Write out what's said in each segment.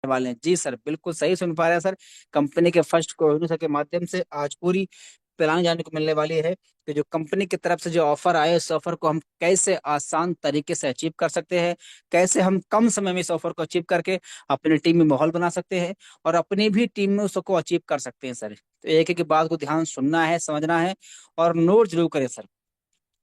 वाले हैं। जी सर, बिल्कुल सही सुन पा रहे हैं सर। कंपनी के फर्स्ट कोहिनूर सर के माध्यम से आज पूरी प्लान जानने को मिलने वाली है कि जो कंपनी की तरफ से जो ऑफर आए उस ऑफर को हम कैसे आसान तरीके से अचीव कर सकते हैं, कैसे हम कम समय में इस ऑफर को अचीव करके अपनी टीम में माहौल बना सकते हैं और अपनी भी टीम में उसको अचीव कर सकते हैं सर। तो एक एक बात को ध्यान सुनना है, समझना है और नोट जरूर करें सर।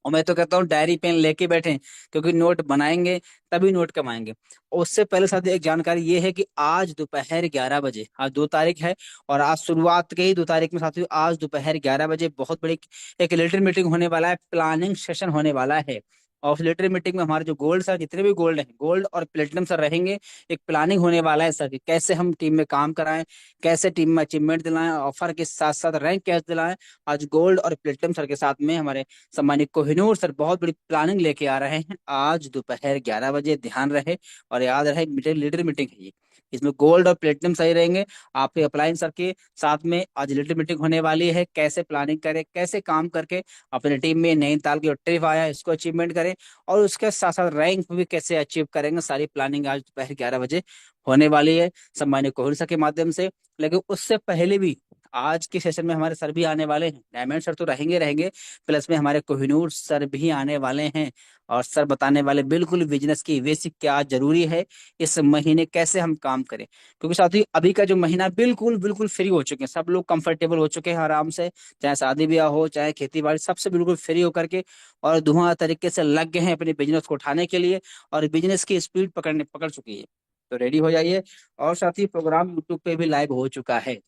और मैं तो कहता हूँ डायरी पेन लेके बैठें, क्योंकि नोट बनाएंगे तभी नोट कमाएंगे। और उससे पहले साथ एक जानकारी ये है कि आज दोपहर 11 बजे, आज 2 तारीख है और आज शुरुआत के ही 2 तारीख में साथियों आज दोपहर 11 बजे बहुत बड़ी एक लिटिल मीटिंग होने वाला है, प्लानिंग सेशन होने वाला है। और उस लिटिल मीटिंग में हमारे जो गोल्ड सर, जितने भी गोल्ड हैं, गोल्ड और प्लेटिनम सर रहेंगे। एक प्लानिंग होने वाला है सर कि कैसे हम टीम में काम कराएं, कैसे टीम में अचीवमेंट दिलाएं, ऑफर के साथ साथ रैंक कैसे दिलाएं। आज गोल्ड और प्लेटिनम सर के साथ में हमारे सम्मानित कोहिनूर सर बहुत बड़ी प्लानिंग लेके आ रहे हैं आज दोपहर 11 बजे। ध्यान रहे और याद रहे, मीटिंग लीडर मीटिंग है ये। इसमें गोल्ड और प्लेटिनम सही रहेंगे। आपके अपलाइन सर के साथ में आज लीडर मीटिंग होने वाली है, कैसे प्लानिंग करें, कैसे काम करके अपने टीम में नैनीताल की जो ट्रिप आया है इसको अचीवमेंट करें और उसके साथ साथ रैंक भी कैसे अचीव करेंगे। सारी प्लानिंग आज दोपहर 11 बजे होने वाली है सम्मानित कोहली सर के माध्यम से। लेकिन उससे पहले भी आज के सेशन में हमारे सर भी आने वाले हैं। डायमंड सर तो रहेंगे रहेंगे, प्लस में हमारे कोहिनूर सर भी आने वाले हैं। और सर बताने वाले बिल्कुल बिजनेस की बेसिक क्या जरूरी है, इस महीने कैसे हम काम करें। क्योंकि साथी अभी का जो महीना बिल्कुल बिल्कुल फ्री हो चुके हैं, सब लोग कंफर्टेबल हो चुके हैं आराम से, चाहे शादी ब्याह हो चाहे खेती बाड़ी, सबसे बिल्कुल फ्री होकर के और धुआं तरीके से लग गए हैं अपने बिजनेस को उठाने के लिए। और बिजनेस की स्पीड पकड़ चुकी है। तो रेडी हो जाइए। और साथी प्रोग्राम यूट्यूब पे भी लाइव हो चुका है।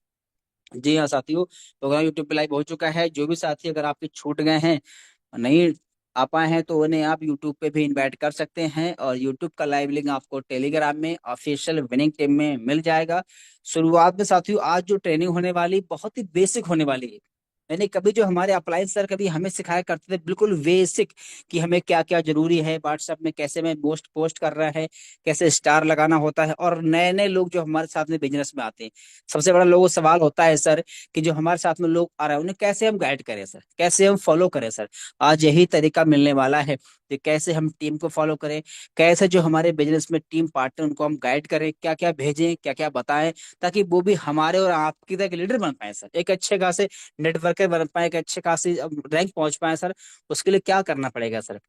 जी हाँ साथियों, प्रोग्राम यूट्यूब पे लाइव हो चुका है। जो भी साथी अगर आपके छूट गए हैं, नहीं आ पाए हैं, तो उन्हें आप यूट्यूब पे भी इनवाइट कर सकते हैं। और यूट्यूब का लाइव लिंक आपको टेलीग्राम में ऑफिशियल विनिंग टीम में मिल जाएगा। शुरुआत में साथियों आज जो ट्रेनिंग होने वाली बहुत ही बेसिक होने वाली है। यानी कभी जो हमारे अप्लायंस सर कभी हमें सिखाया करते थे बिल्कुल बेसिक, कि हमें क्या क्या जरूरी है व्हाट्सएप में, कैसे में पोस्ट पोस्ट कर रहा है, कैसे स्टार लगाना होता है। और नए नए लोग जो हमारे साथ में बिजनेस में आते हैं, सबसे बड़ा लोगों को सवाल होता है सर कि जो हमारे साथ में लोग आ रहे हैं उन्हें कैसे हम गाइड करें सर, कैसे हम फॉलो करें सर। आज यही तरीका मिलने वाला है कि कैसे हम टीम को फॉलो करें, कैसे जो हमारे बिजनेस में टीम पार्टनर उनको हम गाइड करें, क्या क्या भेजें, क्या क्या बताएं, ताकि वो भी हमारे और आपकी तरह के लीडर बन पाए सर, एक अच्छे खासे नेटवर्कर बन पाए, एक अच्छे खासी रैंक पहुंच पाए सर। उसके लिए क्या करना पड़ेगा सर,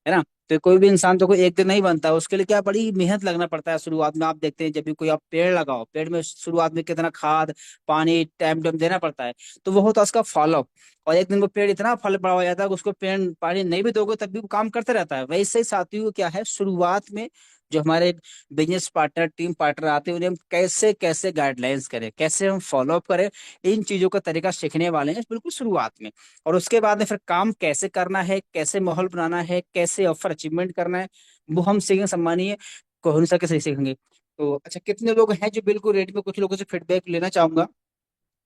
है ना। तो कोई भी इंसान तो कोई एक दिन नहीं बनता, उसके लिए क्या बड़ी मेहनत लगना पड़ता है। शुरुआत में आप देखते हैं जब भी कोई आप पेड़ लगाओ, पेड़ में शुरुआत में कितना खाद पानी टाइम टाइम देना पड़ता है। तो वो होता है उसका फॉलोअप। और एक दिन वो पेड़ इतना फल बड़ा हो जाता है कि उसको पेड़ पानी नहीं भी दोगे तब भी वो काम करते रहता है। वैसे ही साथियों क्या है, शुरुआत में जो हमारे बिजनेस पार्टनर टीम पार्टनर आते हैं उन्हें हम कैसे कैसे गाइडलाइंस करें, कैसे हम फॉलोअप करें, इन चीजों का तरीका सीखने वाले हैं बिल्कुल शुरुआत में। और उसके बाद में फिर काम कैसे करना है, कैसे माहौल बनाना है, कैसे ऑफर अचीवमेंट करना है, वो हम सीखेंगे सम्मानीय कोहनी सर के से सीखेंगे। तो अच्छा, कितने लोग हैं जो बिल्कुल रेडी में, कुछ लोगों से फीडबैक लेना चाहूंगा।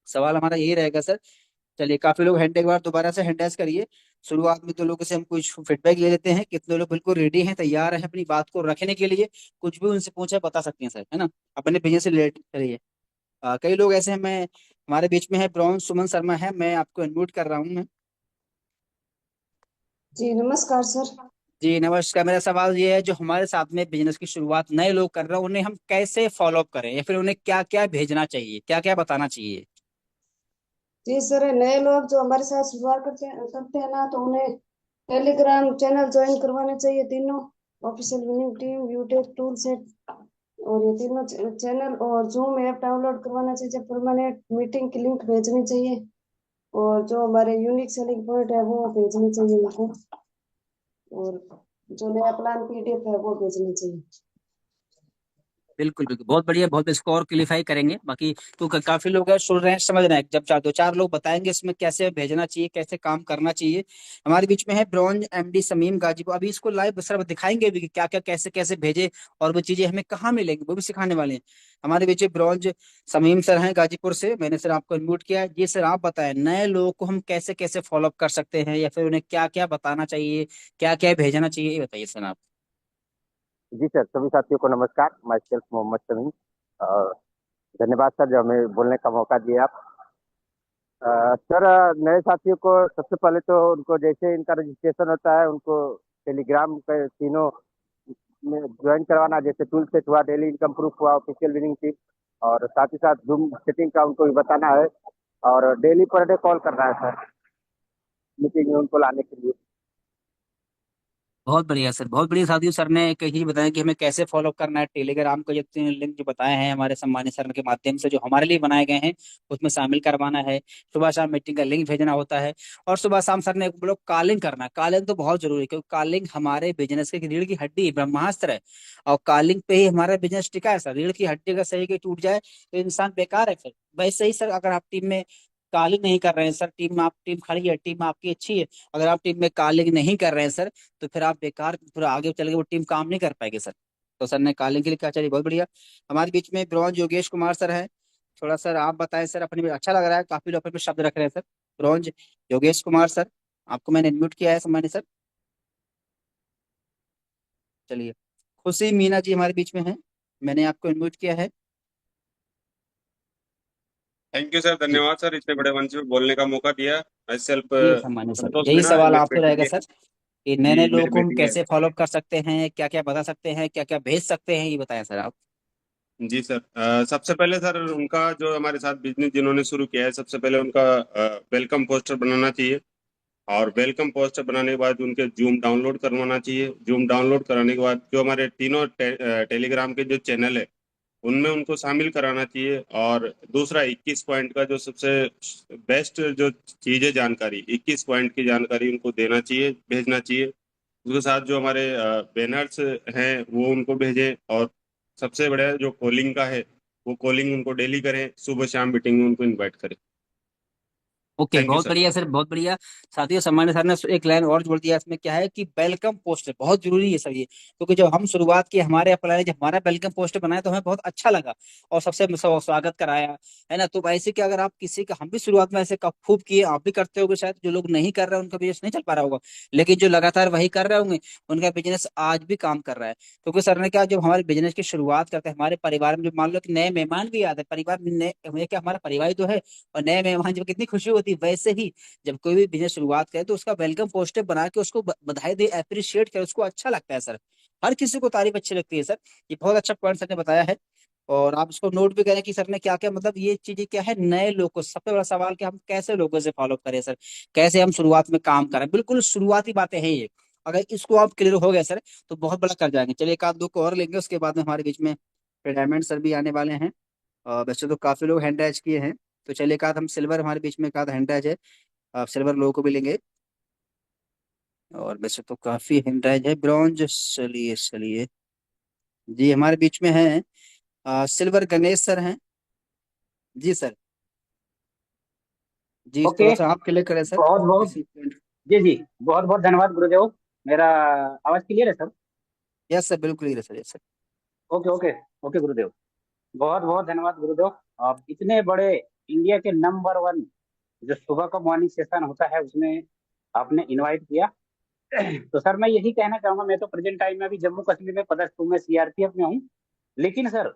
सवाल हमारा यही रहेगा सर। चलिए, काफी लोग हैंड, एक बार दोबारा से हैंड रेस करिए। शुरुआत में तो लोगों से हम कुछ फीडबैक ले लेते हैं, कितने लोग बिल्कुल रेडी हैं, तैयार हैं अपनी बात को रखने के लिए। कुछ भी उनसे पूछे बता सकते हैं सर, है ना, अपने बिजनेस से रिलेटेड। करिए। कई लोग ऐसे हैं, मैं हमारे बीच में है ब्रॉन्ज सुमन शर्मा है, मैं आपको इनवाइट कर रहा हूँ मैं। जी नमस्कार सर। जी नमस्कार। मेरा सवाल ये है, जो हमारे साथ में बिजनेस की शुरुआत नए लोग कर रहे हैं उन्हें हम कैसे फॉलो अप करें, या फिर उन्हें क्या क्या भेजना चाहिए, क्या क्या बताना चाहिए। जी सर, नए लोग जो हमारे साथ शुरुआत करते हैं ना, तो उन्हें टेलीग्राम चैनल ज्वाइन करवाने चाहिए, तीनों official winning team, YouTube tool set और ये तीनों चैनल, और जूम ऐप डाउनलोड करवाना चाहिए, परमानेंट मीटिंग की लिंक भेजनी चाहिए, और जो हमारे यूनिक सेलिंग पॉइंट है वो भेजने चाहिए उनको, और जो नया प्लान पीडीएफ है वो भेजनी चाहिए। बिल्कुल बिल्कुल, बहुत बढ़िया, बहुत इसको और क्लिफाई करेंगे बाकी। तो काफी लोग हैं सुन रहे हैं, समझ रहे हैं। जब चार दो चार लोग बताएंगे इसमें कैसे भेजना चाहिए, कैसे काम करना चाहिए। हमारे बीच में है ब्रॉन्ज एमडी समीम गाजीपुर, अभी इसको लाइव सर दिखाएंगे भी कि क्या क्या कैसे कैसे भेजे और वो चीजें हमें कहाँ मिलेंगी, वो भी सिखाने वाले हैं। हमारे बीच में ब्रॉन्ज समीम सर हैं गाजीपुर से, मैंने सर आपको इनवाइट किया है। जी सर, आप बताएं नए लोगों को हम कैसे कैसे फॉलोअप कर सकते हैं, या फिर उन्हें क्या क्या बताना चाहिए, क्या क्या भेजना चाहिए, ये बताइए सर आप। जी सर, सभी साथियों को नमस्कार। Myself Mohammad Samim. और धन्यवाद सर जो हमें बोलने का मौका दिया आप। सर, नए साथियों को सबसे पहले तो उनको जैसे इनका रजिस्ट्रेशन होता है उनको टेलीग्राम पे तीनों में ज्वाइन करवाना, जैसे टूल सेट हुआ, डेली इनकम प्रूफ हुआ, ऑफिशियल विनिंग टिप, और साथ ही साथ जूम सेटिंग का उनको भी बताना है, और डेली पर डे कॉल करना है सर, मीटिंग में उनको लाने के लिए। बहुत बढ़िया सर, बहुत बढ़िया साथियों। सर ने कई चीज बताया कि हमें कैसे फॉलो करना है। टेलीग्राम को जितने लिंक जो बताए हैं हमारे सम्मानित सर के माध्यम से, जो हमारे लिए बनाए गए हैं, उसमें शामिल करवाना है। सुबह शाम मीटिंग का लिंक भेजना होता है। और सुबह शाम सर ने एक लोग कॉलिंग करना है। कॉलिंग तो बहुत जरूरी है, क्योंकि कॉलिंग हमारे बिजनेस की रीढ़ की हड्डी है, ब्रह्मास्त्र है। और कॉलिंग पे ही हमारा बिजनेस टिका है सर। रीढ़ की हड्डी अगर सही के टूट जाए तो इंसान बेकार है फिर। वैसे ही सर, अगर आप टीम में कॉलिंग नहीं कर रहे हैं सर, टीम खड़ी है, टीम आपकी अच्छी है, अगर आप टीम में कॉलिंग नहीं कर रहे हैं सर, तो फिर आप बेकार, फिर आगे चल के वो टीम काम नहीं कर पाएगी सर। तो सर ने कॉलिंग के लिए क्या चाहिए, बहुत बढ़िया। हमारे बीच में ब्रॉन्ज योगेश कुमार सर है। थोड़ा सर आप बताएं सर, अपने में अच्छा लग रहा है, काफी लोग अपने पे शब्द रख रहे हैं sir. Bronze Yogesh Kumar sir, आपको मैंने इनम्यूट किया है सम्मानित सर। चलिए। खुशी मीना जी हमारे बीच में है, मैंने आपको इनम्यूट किया है। थैंक यू सर, जी धन्यवाद सर, इतने बड़े मंच में बोलने का मौका दिया। मैं सेल्फ जी सम्मानित सर, संतोष यही मीणा, सवाल मेरी आपसे बेटी रहेगा की सर, कि नए नए जी लोगों मेरी को हम बेटी है। कैसे फॉलो कर सकते हैं, क्या क्या बता सकते हैं, क्या क्या भेज सकते हैं, ये बताएं सर आप। जी सर, सबसे पहले सर उनका जो हमारे साथ बिजनेस जिन्होंने शुरू किया है, सबसे पहले उनका वेलकम पोस्टर बनाना चाहिए। और वेलकम पोस्टर बनाने के बाद उनके जूम डाउनलोड करवाना चाहिए। जूम डाउनलोड कराने के बाद जो हमारे तीनों टेलीग्राम के जो चैनल है उनमें उनको शामिल कराना चाहिए। और दूसरा 21 पॉइंट का जो सबसे बेस्ट जो चीज है, जानकारी 21 पॉइंट की जानकारी उनको देना चाहिए, भेजना चाहिए। उसके साथ जो हमारे बैनर्स हैं वो उनको भेजें। और सबसे बड़ा जो कॉलिंग का है, वो कॉलिंग उनको डेली करें, सुबह शाम मीटिंग में उनको इनवाइट करें। ओके, थैंक यू बहुत सर। बढ़िया सर, बहुत बढ़िया। साथियों, सम्मानित सर ने एक लाइन और जोड़ दिया इसमें, क्या है कि वेलकम पोस्टर बहुत जरूरी है सर ये। क्योंकि जब हम शुरुआत की, हमारे अप्लाई जब हमारा वेलकम पोस्टर बनाया तो हमें बहुत अच्छा लगा, और सबसे स्वागत कराया, है ना। तो ऐसे कि अगर आप किसी का, हम भी शुरुआत में ऐसे खूब किए, आप भी करते होगे शायद, जो लोग नहीं कर रहे हैं उनका बिजनेस नहीं चल पा रहा होगा, लेकिन जो लगातार वही कर रहे होंगे उनका बिजनेस आज भी काम कर रहा है। क्योंकि सर ने क्या, जब हमारे बिजनेस की शुरुआत करते हैं, हमारे परिवार में, जब मान लो कि नए मेहमान भी आते हैं परिवार में, नए हमें क्या, हमारा परिवार ही तो है, और नए मेहमान जब कितनी खुशी होती है, वैसे ही जब कोई भी बिजनेस शुरुआत करे तो उसका वेलकम पोस्टर बना के उसको बधाई दे, अप्रिशिएट करे, उसको अच्छा लगता है सर। हर किसी को तारीफ अच्छी लगती है सर। ये बहुत अच्छा पॉइंट सर ने बताया है। और आप इसको नोट भी करें कि सर ने क्या क्या, मतलब ये चीजें क्या है, नए लोग को सबसे बड़ा सवाल कि हम कैसे लोगों से फॉलो करें सर, कैसे हम शुरुआत में काम करें, बिल्कुल शुरुआती बातें हैं ये। अगर इसको आप क्लियर हो गए सर, तो बहुत बड़ा कर जाएंगे। चलिए, एक आध दो को और लेंगे, उसके बाद में हमारे बीच में डायमंड सर भी आने वाले हैं। वैसे तो काफी लोग हैंड राइज किए हैं, तो चलिए एक आध हम सिल्वर, हमारे बीच में एक आध हैंड राइज है, आप सिल्वर लोगों को भी लेंगे। और वैसे तो काफी हिंडराइज है, ब्रॉन्ज, चलिए चलिए। जी हमारे बीच में है सिल्वर गणेश सर हैं। जी सर। जी थोड़ा ओके। सा आप क्लियर करें सर, बहुत बहुत किसी पॉइंट। जी जी, बहुत बहुत धन्यवाद गुरुदेव। मेरा आवाज क्लियर है सर? यस सर, बिल्कुल ही sir, yes sir. Okay okay. Okay Gurudev, बहुत बहुत धन्यवाद गुरुदेव। आप इतने बड़े इंडिया के नंबर वन जो सुबह का मॉर्निंग सेशन होता है उसमें आपने इनवाइट किया। तो सर मैं यही कहना चाहूंगा, मैं तो प्रेजेंट टाइम में अभी जम्मू कश्मीर में पदस्थ हूँ, मैं सीआरपीएफ में हूँ। लेकिन सर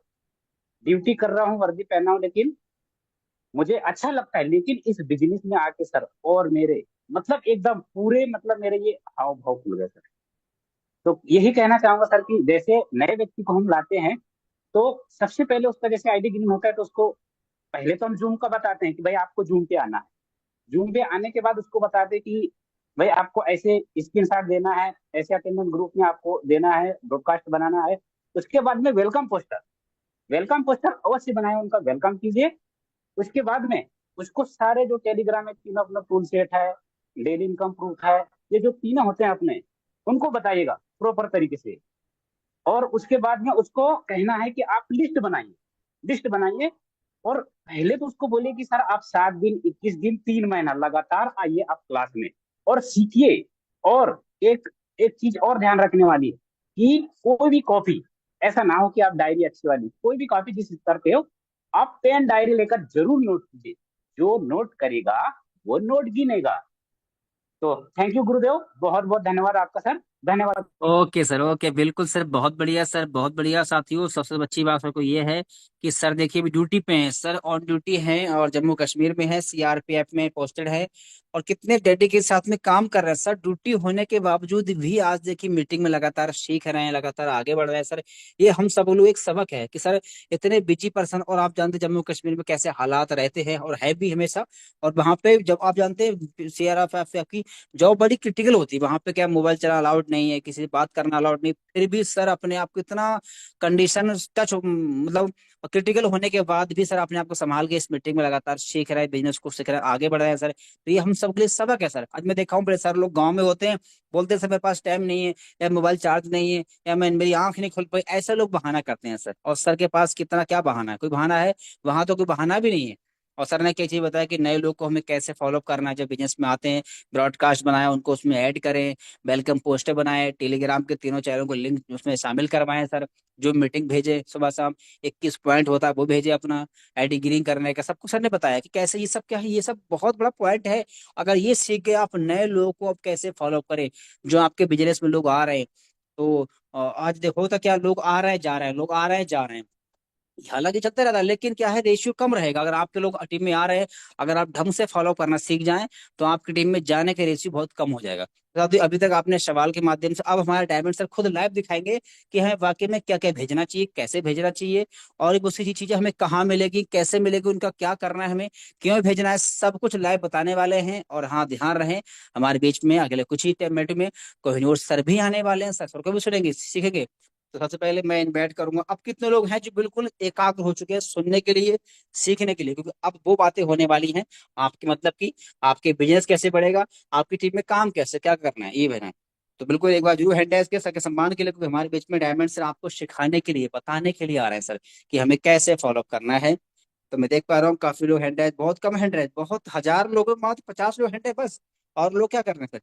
ड्यूटी कर रहा हूँ, वर्दी पहना हूँ, लेकिन मुझे अच्छा लगता है। लेकिन इस बिजनेस में आके सर, और मेरे मतलब एकदम पूरे मतलब मेरे ये हाव भाव खुल गए सर। तो यही कहना चाहूंगा सर कि जैसे नए व्यक्ति को हम लाते हैं तो सबसे पहले उसका जैसे आईडी गिन होता है, तो उसको पहले तो हम जूम का बताते हैं कि भाई आपको जूम पे आना है। जूम पे आने के बाद उसको बताते हैं कि भाई आपको ऐसे स्क्रीन शॉट देना है, ऐसे अटेंडेंस ग्रुप में आपको देना है, ब्रॉडकास्ट बनाना है। उसके बाद में वेलकम पोस्टर, वेलकम पोस्टर अवश्य बनाए, उनका वेलकम कीजिए। उसके बाद में उसको सारे जो टेलीग्राम में तीनों अपना टूल सेट है, डेली इनकम प्रूफ है, ये जो तीनों होते हैं अपने, उनको बताइएगा प्रॉपर तरीके से। और उसके बाद में उसको कहना है कि आप लिस्ट बनाइए, लिस्ट बनाइए। और पहले तो उसको बोलिए कि सर आप 7 दिन, 21 दिन, 3 महीना लगातार आइए आप क्लास में और सीखिए। और एक एक चीज और ध्यान रखने वाली है कि कोई भी कॉपी, ऐसा ना हो कि आप डायरी अच्छी वाली, कोई भी कॉपी जिस स्तर पे हो, आप पेन डायरी लेकर जरूर नोट कीजिए। जो नोट करेगा वो नोट गिनेगा। तो थैंक यू गुरुदेव, बहुत बहुत धन्यवाद आपका सर, धन्यवाद। ओके सर, ओके, बिल्कुल सर, बहुत बढ़िया सर, बहुत बढ़िया। साथियों, सबसे अच्छी बात सर को ये है कि सर देखिए भी ड्यूटी पे हैं, सर ऑन ड्यूटी हैं और जम्मू कश्मीर में है, सीआरपीएफ में पोस्टेड है और कितने डेडिकेट के साथ में काम कर रहे हैं सर। ड्यूटी होने के बावजूद भी आज देखिए मीटिंग में लगातार सीख रहे हैं, लगातार आगे बढ़ रहे हैं सर। ये हम सब लोग एक सबक है कि सर इतने बिजी पर्सन, और आप जानते हैं जम्मू कश्मीर में कैसे हालात रहते हैं और है भी हमेशा। और वहां पे जब आप जानते हैं सीआरपीएफ की जॉब बड़ी क्रिटिकल होती है, वहां पे क्या मोबाइल चलाना अलाउड नहीं है, किसी से बात करना अलाउड नहीं, फिर भी सर अपने आप को इतना कंडीशन टच मतलब क्रिटिकल होने के बाद भी सर अपने आप को संभाल के इस मीटिंग में लगातार सीख रहे हैं, बिजनेस को सीख रहे हैं, आगे बढ़ रहे हैं सर। तो ये हम सब के लिए सबक है सर। आज मैं देखा हूँ बड़े सारे लोग गांव में होते हैं, बोलते हैं सर मेरे पास टाइम नहीं है, या मोबाइल चार्ज नहीं है, या मैं मेरी आंख नहीं खुल पाई, ऐसे लोग बहाना करते हैं सर। और सर के पास कितना क्या बहाना है, कोई बहाना है? वहां तो कोई बहाना भी नहीं है। और सर ने क्या चीज बताया कि नए लोग को हमें कैसे फॉलो करना है, जब बिजनेस में आते हैं ब्रॉडकास्ट बनाया, उनको उसमें ऐड करें, वेलकम पोस्टर बनाए, टेलीग्राम के तीनों चैनलों को लिंक उसमें शामिल करवाएं सर, जो मीटिंग भेजे सुबह शाम 21 पॉइंट होता है वो भेजे अपना, आईडी ग्रीन करने का, सबको सर ने बताया कि कैसे ये सब क्या है, ये सब बहुत बड़ा पॉइंट है। अगर ये सीख के आप नए लोगों को अब कैसे फॉलो करें, जो आपके बिजनेस में लोग आ रहे हैं, तो आज देखो तो क्या लोग आ रहे हैं जा रहे हैं, लोग आ रहे हैं जा रहे हैं, हालांकि चलते रहता है, लेकिन क्या है रेशियो कम रहेगा अगर आपके लोग टीम में आ रहे हैं। अगर आप ढंग से फॉलो करना सीख जाएं तो आपकी टीम में जाने के रेशियो बहुत कम हो जाएगा। तो अभी तक आपने सवाल के माध्यम से, अब हमारे डायमंड सर खुद लाइव दिखाएंगे कि हमें वाकई में क्या क्या भेजना चाहिए, कैसे भेजना चाहिए, और एक दूसरी चीजें हमें कहाँ मिलेगी, कैसे मिलेगी, उनका क्या करना है, हमें क्यों भेजना है, सब कुछ लाइव बताने वाले हैं। और हाँ ध्यान रहे, हमारे बीच में अगले कुछ ही मिनट में कोहिनूर सर भी आने वाले हैं, सर को भी सुनेंगे सीखेंगे। तो सबसे पहले मैं इनवाइट करूंगा, अब कितने लोग हैं जो बिल्कुल एकाग्र हो चुके हैं सुनने के लिए, सीखने के लिए, क्योंकि अब वो बातें होने वाली हैं आपकी, मतलब कि आपके बिजनेस कैसे बढ़ेगा, आपकी टीम में काम कैसे क्या करना है, ये बना है। तो बिल्कुल एक बार जरूर हैंड राइज के सर के सम्मान के लिए, क्योंकि हमारे बीच में डायमंड सर आपको सिखाने के लिए, बताने के लिए आ रहे हैं सर कि हमें कैसे फॉलो करना है। तो मैं देख पा रहा हूँ काफी लोग हैंड राइज, बहुत कम हैंड राइज, बहुत हजार लोगों मात्र 50 लोग हैंड राइज बस। और लोग क्या कर रहे हैं सर,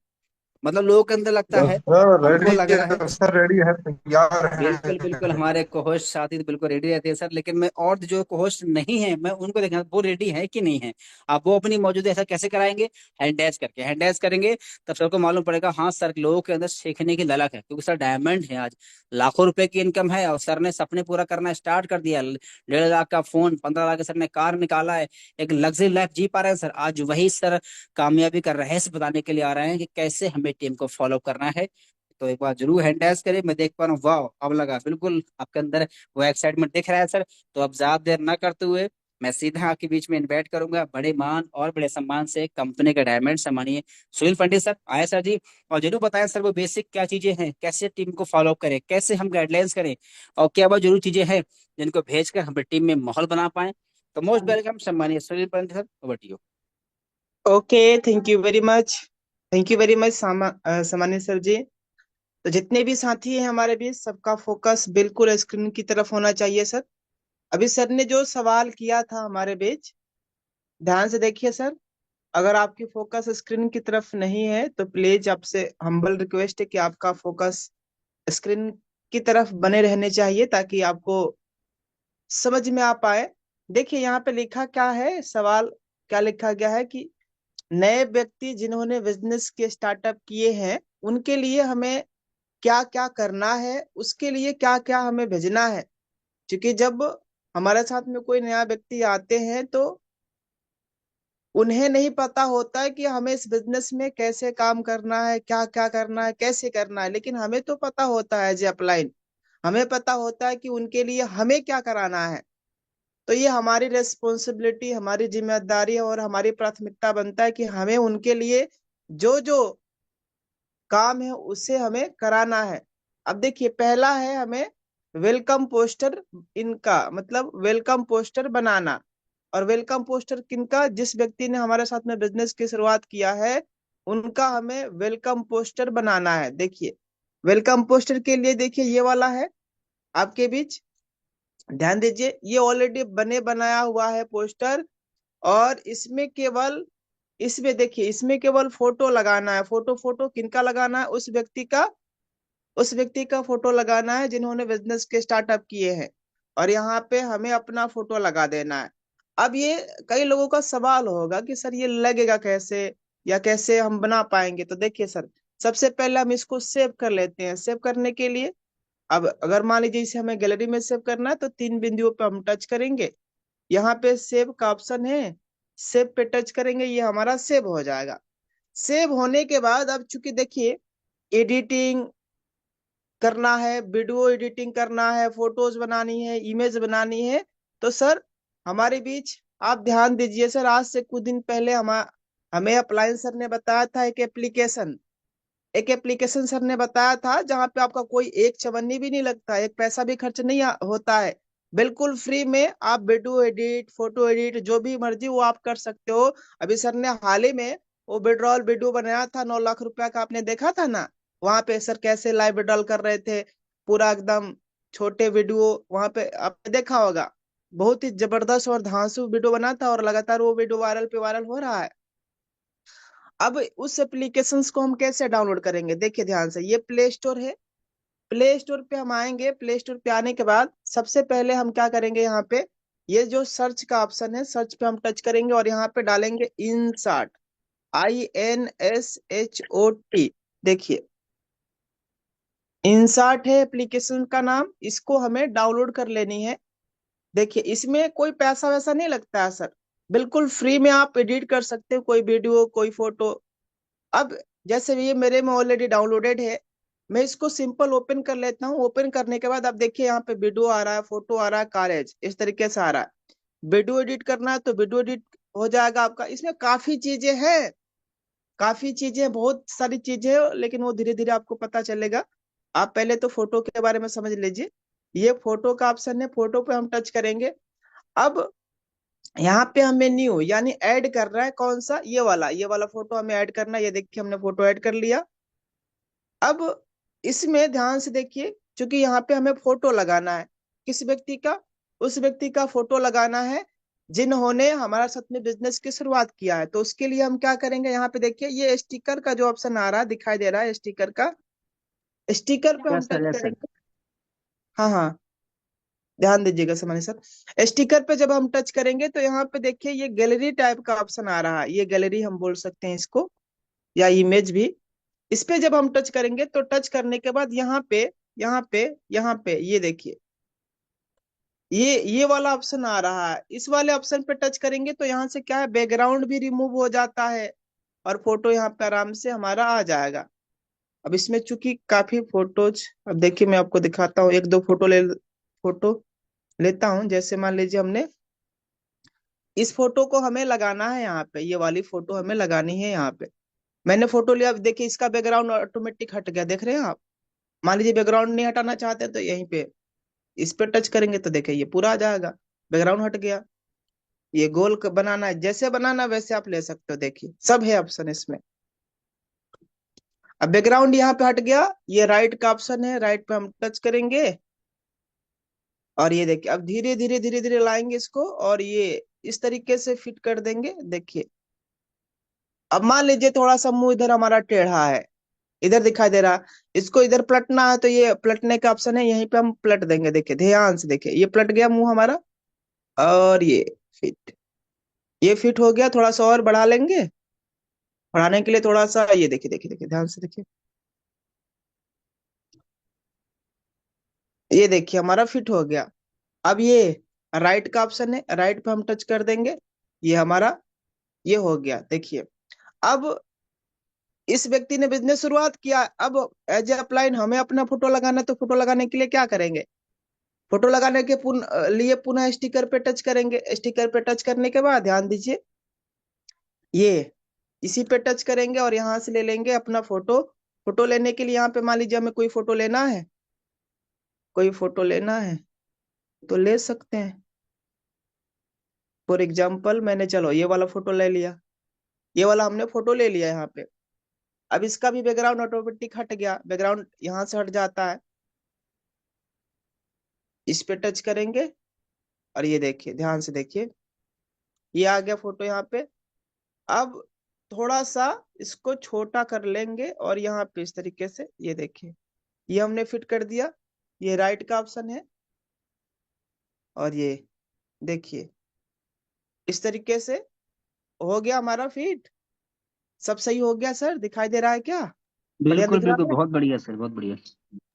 मतलब लोगों के अंदर लगता बस है, सर हमको रेडी लग रहा है, है सर, रेडी है, तैयार बिल्कुल बिल्कुल है। हमारे कोहोस्ट साथी तो बिल्कुल रेडी रहते हैं सर, लेकिन मैं और जो कोहोस्ट नहीं है मैं उनको देखना वो रेडी है कि नहीं है। आप वो अपनी मौजूद ऐसा कैसे कराएंगे, हैंड डैश करके, हैंड डैश करेंगे तब सबको मालूम पड़ेगा हाँ सर लोगों के अंदर सीखने की ललक है, क्योंकि सर डायमंड है आज, लाखों रुपए की इनकम है और सर ने सपने पूरा करना स्टार्ट कर दिया। 1.5 लाख का फोन, 15 लाख का सर ने कार निकाला है, एक लग्जरी लाइफ जी पा रहे हैं सर। आज वही सर कामयाबी का रहस्य बताने के लिए आ रहे हैं कि कैसे हमें टीम को फॉलो करना है। तो एक बार जरूर हैंड टैच करें, मैं देख पा रहा हूँ, वाह अब लगा बिल्कुल आपके अंदर वो एक्साइटमेंट दिख रहा है सर। तो अब ज्यादा देर न करते हुए मैं सीधा आपके बीच में इनवाइट करूंगा बड़े मान और बड़े सम्मान से कंपनी के डायमंड सम्मानीय सुनील पंडित सर, आए सर जी। और जरूर बताएं सर वो बेसिक क्या चीजें हैं, कैसे टीम को फॉलो करें, कैसे हम गाइडलाइंस करें, और क्या वो जरूर चीजें हैं जिनको भेजकर हम टीम में माहौल बना पाए। तो मोस्ट वेलकम सम्मानीय Sunil Pandit sir, over to you. Okay, thank you very much. Thank you very much सामान्य सर जी। तो जितने भी साथी हैं हमारे बीच, सबका फोकस बिल्कुल स्क्रीन की तरफ होना चाहिए सर। अभी सर ने जो सवाल किया था हमारे बीच, ध्यान से देखिए सर। अगर आपकी फोकस स्क्रीन की तरफ नहीं है तो प्लीज आपसे हम्बल रिक्वेस्ट है कि आपका फोकस स्क्रीन की तरफ बने रहने चाहिए, ताकि आपको समझ में आ पाए। देखिए यहाँ पे लिखा क्या है, सवाल क्या लिखा गया है कि नए व्यक्ति जिन्होंने बिजनेस के स्टार्टअप किए हैं, उनके लिए हमें क्या क्या करना है, उसके लिए क्या क्या हमें भेजना है। क्योंकि जब हमारे साथ में कोई नया व्यक्ति आते हैं तो उन्हें नहीं पता होता है कि हमें इस बिजनेस में कैसे काम करना है, क्या क्या करना है, कैसे करना है। लेकिन हमें तो पता होता है जी अपलाइन, हमें पता होता है कि उनके लिए हमें क्या कराना है। तो ये हमारी रेस्पॉन्सिबिलिटी, हमारी जिम्मेदारी और हमारी प्राथमिकता बनता है कि हमें उनके लिए जो जो काम है उसे हमें कराना है। अब देखिए पहला है हमें वेलकम पोस्टर, इनका मतलब वेलकम पोस्टर बनाना। और वेलकम पोस्टर किनका, जिस व्यक्ति ने हमारे साथ में बिजनेस की शुरुआत किया है उनका हमें वेलकम पोस्टर बनाना है। देखिए वेलकम पोस्टर के लिए देखिए ये वाला है आपके बीच, ध्यान दीजिए, ये ऑलरेडी बने बनाया हुआ है पोस्टर। और इसमें केवल, इसमें देखिए इसमें केवल फोटो लगाना है। फोटो फोटो किनका लगाना है, उस व्यक्ति का, उस व्यक्ति का फोटो लगाना है जिन्होंने बिजनेस के स्टार्टअप किए हैं। और यहाँ पे हमें अपना फोटो लगा देना है। अब ये कई लोगों का सवाल होगा कि सर ये लगेगा कैसे, या कैसे हम बना पाएंगे। तो देखिए सर, सबसे पहले हम इसको सेव कर लेते हैं। सेव करने के लिए अब अगर मान लीजिए इसे हमें गैलरी में सेव करना है तो 3 बिंदुओं पे हम टच करेंगे, यहाँ पे सेव का ऑप्शन है, सेव पे टच करेंगे, ये हमारा सेव हो जाएगा। सेव होने के बाद अब चूंकि देखिए एडिटिंग करना है, वीडियो एडिटिंग करना है, फोटोज बनानी है, इमेज बनानी है, तो सर हमारे बीच आप ध्यान दीजिए सर, आज से कुछ दिन पहले हमें अप्लायंस सर ने बताया था एक एप्लीकेशन सर ने बताया था जहाँ पे आपका कोई एक चवन्नी भी नहीं लगता, एक पैसा भी खर्च नहीं होता है, बिल्कुल फ्री में आप वीडियो एडिट, फोटो एडिट जो भी मर्जी वो आप कर सकते हो। अभी सर ने हाल ही में वो विड्रॉल वीडियो बनाया था 9 लाख रुपया का, आपने देखा था ना, वहां पे सर कैसे लाइव विड्रॉल कर रहे थे, पूरा एकदम छोटे वीडियो, वहां पे आपने देखा होगा, बहुत ही जबरदस्त और धांसू वीडियो बना था और लगातार वो वीडियो वायरल पे वायरल हो रहा है। अब उस एप्लीकेशंस को हम कैसे डाउनलोड करेंगे, देखिए ध्यान से, ये प्ले स्टोर है, प्ले स्टोर पे हम आएंगे, प्ले स्टोर पे आने के बाद सबसे पहले हम क्या करेंगे, यहाँ पे ये जो सर्च का ऑप्शन है, सर्च पे हम टच करेंगे और यहाँ पे डालेंगे INSHOT, INSHOT, देखिए INSHOT है एप्लीकेशन का नाम, इसको हमें डाउनलोड कर लेनी है। देखिए इसमें कोई पैसा वैसा नहीं लगता है सर, बिल्कुल फ्री में आप एडिट कर सकते हो कोई वीडियो कोई फोटो। अब जैसे ये मेरे में ऑलरेडी डाउनलोडेड है, मैं इसको सिंपल ओपन कर लेता हूँ। ओपन करने के बाद अब देखिए यहाँ पे वीडियो आ रहा है, फोटो आ रहा है, कॉलेज इस तरीके से आ रहा है। वीडियो एडिट करना है तो वीडियो एडिट हो जाएगा आपका। इसमें काफी चीजें हैं, काफी चीजें, बहुत सारी चीजें हैं, लेकिन वो धीरे धीरे आपको पता चलेगा। आप पहले तो फोटो के बारे में समझ लीजिए। ये फोटो का ऑप्शन है, फोटो पे हम टच करेंगे। अब यहाँ पे हमें न्यू यानी ऐड कर रहा है, कौन सा, ये वाला फोटो हमें ऐड करना है। ये देखिए हमने फोटो ऐड कर लिया। अब इसमें ध्यान से देखिए, क्योंकि यहाँ पे हमें फोटो लगाना है, किस व्यक्ति का, उस व्यक्ति का फोटो लगाना है जिन्होंने हमारा साथ में बिजनेस की शुरुआत किया है। तो उसके लिए हम क्या करेंगे, यहाँ पे देखिए ये स्टिकर का जो ऑप्शन आ रहा है, दिखाई दे रहा है स्टिकर का, स्टिकर पे हम yes sir, touch yes sir. करेंगे। हाँ हाँ, ध्यान दीजिएगा सामान्य सर। स्टिकर पे जब हम टच करेंगे तो यहाँ पे देखिए ये गैलरी टाइप का ऑप्शन आ रहा है, ये गैलरी हम बोल सकते हैं इसको, या इमेज भी। इस पे जब हम टच करेंगे तो टच करने के बाद यहाँ पे ये देखिए ये वाला ऑप्शन आ रहा है। इस वाले ऑप्शन पे टच करेंगे तो यहाँ से क्या है, बैकग्राउंड भी रिमूव हो जाता है और फोटो यहाँ पे आराम से हमारा आ जाएगा। अब इसमें चूंकि काफी फोटोज, अब देखिए मैं आपको दिखाता हूँ, एक दो फोटो लेता हूँ। जैसे मान लीजिए हमने इस फोटो को हमें लगाना है यहाँ पे, ये वाली फोटो हमें लगानी है यहाँ पे। मैंने फोटो लिया, अब देखिए इसका बैकग्राउंड ऑटोमेटिक हट गया, देख रहे हैं आप। मान लीजिए बैकग्राउंड नहीं हटाना चाहते तो यहीं पे इस पे टच करेंगे तो देखिए ये पूरा आ जाएगा, बैकग्राउंड हट गया। ये गोल बनाना है, जैसे बनाना वैसे आप ले सकते हो, देखिए सब है ऑप्शन इसमें। अब बैकग्राउंड यहाँ पे हट गया, ये राइट का ऑप्शन है, राइट पे हम टच करेंगे और ये देखिए अब धीरे धीरे धीरे धीरे लाएंगे इसको और ये इस तरीके से फिट कर देंगे। देखिए अब मान लीजिए थोड़ा सा मुंह इधर हमारा टेढ़ा है, इधर दिखाई दे रहा, इसको इधर पलटना है तो ये पलटने का ऑप्शन है, यहीं पे हम पलट देंगे। देखिए ध्यान से देखिए, ये पलट गया मुंह हमारा और ये फिट हो गया। थोड़ा सा और बढ़ा लेंगे, बढ़ाने के लिए थोड़ा सा, ये देखिए देखिए देखिए ध्यान से देखिए, ये देखिए हमारा फिट हो गया। अब ये राइट का ऑप्शन है, राइट पे हम टच कर देंगे, ये हमारा ये हो गया। देखिए अब इस व्यक्ति ने बिजनेस शुरुआत किया, अब एज ए अपलाइन हमें अपना फोटो लगाना है, तो फोटो लगाने के लिए क्या करेंगे, फोटो लगाने के लिए पुनः स्टिकर पे टच करेंगे। स्टिकर पे टच करने के बाद ध्यान दीजिए, ये इसी पे टच करेंगे और यहाँ से ले लेंगे अपना फोटो। फोटो लेने के लिए यहाँ पे मान लीजिए हमें कोई फोटो लेना है, कोई फोटो लेना है तो ले सकते हैं। फॉर एग्जाम्पल मैंने, चलो ये वाला फोटो ले लिया, ये वाला हमने फोटो ले लिया यहाँ पे। अब इसका भी बैकग्राउंड ऑटोमेटिक हट गया, बैकग्राउंड यहाँ से हट जाता है, इस पे टच करेंगे और ये देखिए ध्यान से देखिए, ये आ गया फोटो यहाँ पे। अब थोड़ा सा इसको छोटा कर लेंगे और यहाँ पे इस तरीके से, ये देखिए ये हमने फिट कर दिया। ये राइट का ऑप्शन है और ये देखिए इस तरीके से हो गया हमारा फिट। सब सही हो गया सर, दिखाई दे रहा है क्या, बढ़िया बिल्कुल दिख रहा बिल्कुल, है। बहुत बढ़िया सर, बहुत बढ़िया।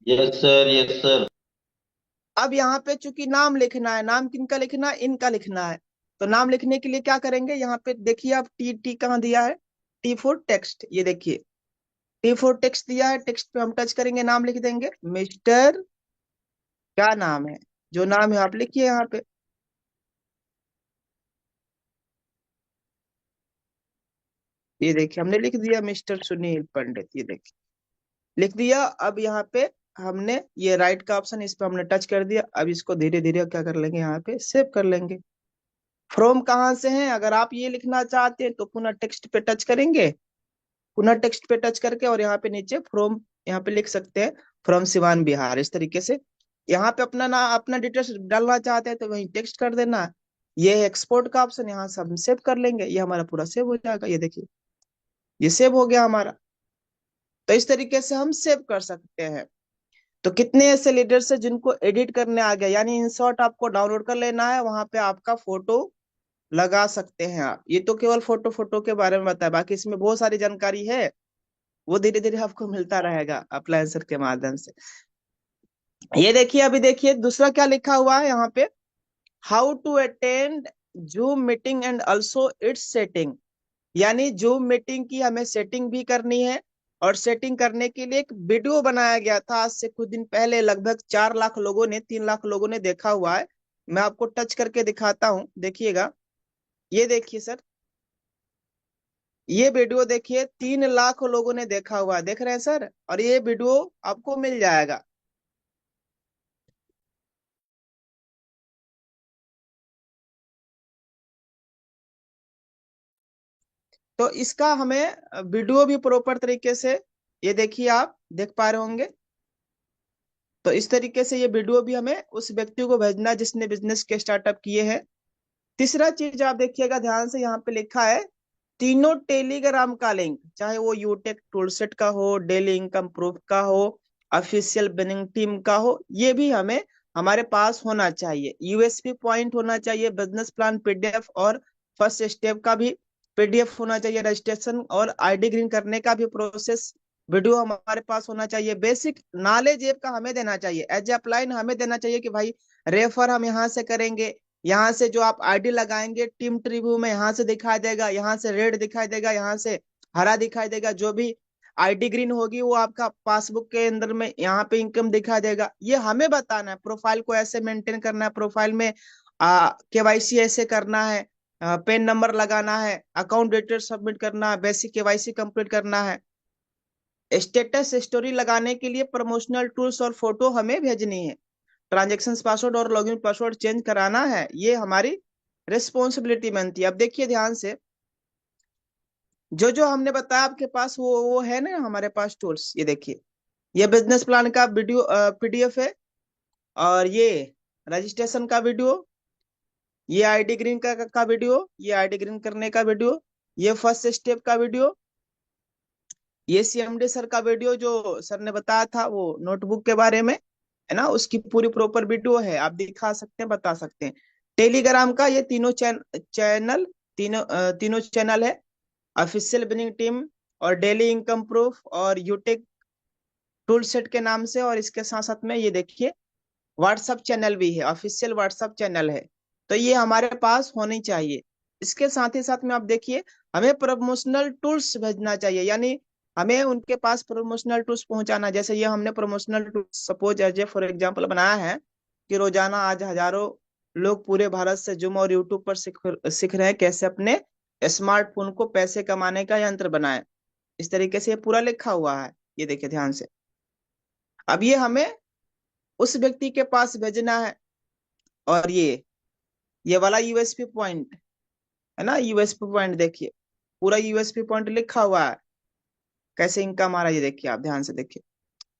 Yes sir, yes sir. अब यहाँ पे चूंकि नाम लिखना है, नाम किनका लिखना है, इनका लिखना है। तो नाम लिखने के लिए क्या करेंगे, यहाँ पे देखिए आप टी टी कहाँ दिया है, टी फोर टेक्स्ट, ये देखिए टी फोर टेक्स्ट दिया है। टेक्स्ट पे हम टच करेंगे, नाम लिख देंगे मिस्टर, क्या नाम है, जो नाम है आप लिखिए यहाँ पे। ये देखिए हमने लिख दिया मिस्टर सुनील पंडित, ये देखिए लिख दिया। अब यहाँ पे हमने ये राइट का ऑप्शन, इस पे हमने टच कर दिया। अब इसको धीरे धीरे क्या कर लेंगे, यहाँ पे सेव कर लेंगे। फ्रॉम कहाँ से है, अगर आप ये लिखना चाहते हैं तो पुनः टेक्स्ट पे टच करेंगे, पुनः टेक्स्ट पे टच करके और यहाँ पे नीचे फ्रॉम, यहाँ पे लिख सकते हैं फ्रॉम सिवान बिहार, इस तरीके से। यहाँ पे अपना नाम, अपना डिटेल्स डालना चाहते हैं तो वहीं टेक्स्ट कर देना। ये है एक्सपोर्ट का ऑप्शन, यहाँ से हम सेव कर लेंगे, ये हमारा पूरा सेव हो जाएगा। ये देखिए ये सेव हो गया हमारा। तो इस तरीके से हम सेव कर सकते हैं। तो कितने ऐसे लीडर्स है जिनको एडिट करने आ गया, यानी इन शॉर्ट आपको डाउनलोड कर लेना है, वहां पे आपका फोटो लगा सकते हैं आप। ये तो केवल फोटो फोटो के बारे में बताया, बाकी इसमें बहुत सारी जानकारी है, वो धीरे धीरे आपको मिलता रहेगा अप्लायंसर के माध्यम से। ये देखिए, अभी देखिए दूसरा क्या लिखा हुआ है यहाँ पे, how to attend Zoom meeting and also its setting. यानी जूम मीटिंग की हमें सेटिंग भी करनी है, और सेटिंग करने के लिए एक वीडियो बनाया गया था आज से कुछ दिन पहले, लगभग 4 लाख लोगों ने, 3 लाख लोगों ने देखा हुआ है। मैं आपको टच करके दिखाता हूँ, देखिएगा। ये देखिए सर, ये वीडियो देखिए 3 लाख लोगों ने देखा हुआ है, देख रहे हैं सर, और ये वीडियो आपको मिल जाएगा। तो इसका हमें वीडियो भी प्रॉपर तरीके से, ये देखिए आप देख पा रहे होंगे। तो इस तरीके से ये वीडियो भी हमें उस व्यक्ति को भेजना है जिसने बिजनेस के स्टार्टअप किए हैं। तीसरा चीज आप देखिएगा ध्यान से, यहाँ पे लिखा है तीनों टेलीग्राम का लिंक, चाहे वो यूटेक टूलसेट का हो, डेली इनकम प्रूफ का हो, ऑफिशियल बिनिंग टीम का हो, ये भी हमें हमारे पास होना चाहिए। यूएसपी पॉइंट होना चाहिए, बिजनेस प्लान पीडीएफ और फर्स्ट स्टेप का भी पीडीएफ होना चाहिए, रजिस्ट्रेशन और आईडी ग्रीन करने का भी प्रोसेस वीडियो हमारे पास होना चाहिए। बेसिक नॉलेज ऐप का हमें देना चाहिए, एज ए अपलाइन हमें देना चाहिए कि भाई रेफर हम यहाँ से करेंगे, यहाँ से जो आप आईडी लगाएंगे टीम ट्रिब्यू में यहाँ से दिखाई देगा, यहाँ से रेड दिखाई देगा, यहाँ से हरा दिखाई देगा, जो भी आईडी ग्रीन होगी वो आपका पासबुक के अंदर में यहाँ पे इनकम दिखाई देगा। ये हमें बताना है, प्रोफाइल को ऐसे मेंटेन करना है, प्रोफाइल में केवाईसी ऐसे करना है, पेन नंबर लगाना है, अकाउंट डिटेल सबमिट करना है, बेसिक केवाईसी कंप्लीट करना है। स्टेटस स्टोरी लगाने के लिए प्रमोशनल टूल्स और फोटो हमें भेजनी है, ट्रांजेक्शन पासवर्ड और लॉगिन पासवर्ड चेंज कराना है, ये हमारी रिस्पॉन्सिबिलिटी बनती है। अब देखिए ध्यान से, जो जो हमने बताया आपके पास वो है ना हमारे पास टूल्स। ये देखिए, ये बिजनेस प्लान का वीडियो पीडीएफ है, और ये रजिस्ट्रेशन का वीडियो, ये आईडी ग्रीन का वीडियो, ये आईडी ग्रीन करने का वीडियो, ये फर्स्ट स्टेप का वीडियो, ये सीएमडी सर का वीडियो जो सर ने बताया था वो नोटबुक के बारे में, है ना, उसकी पूरी प्रॉपर वीडियो है, आप दिखा सकते हैं, बता सकते हैं। टेलीग्राम का ये तीनों चैनल, तीनों चैनल है, ऑफिशियल बिनिंग टीम और डेली इनकम प्रूफ और यूटेक टूल सेट के नाम से। और इसके साथ साथ में ये देखिए व्हाट्सएप चैनल भी है, ऑफिशियल व्हाट्सएप चैनल है, तो ये हमारे पास होनी चाहिए। इसके साथ ही साथ में आप देखिए, हमें प्रमोशनल टूल्स भेजना चाहिए, यानी हमें उनके पास प्रमोशनल टूल्स पहुंचाना। जैसे ये हमने promotional tools suppose as a for example बनाया है कि रोजाना आज हजारों लोग पूरे भारत से जूम और यूट्यूब पर सीख रहे हैं कैसे अपने स्मार्टफोन को पैसे कमाने का यंत्र बनाए। इस तरीके से ये पूरा लिखा हुआ है, ये देखिए ध्यान से। अब ये हमें उस व्यक्ति के पास भेजना है, और ये वाला यूएसपी पॉइंट है ना, यूएसपी पॉइंट देखिए, पूरा यूएसपी पॉइंट लिखा हुआ है कैसे इनकम आ रहा है, ये देखिए आप ध्यान से देखिए।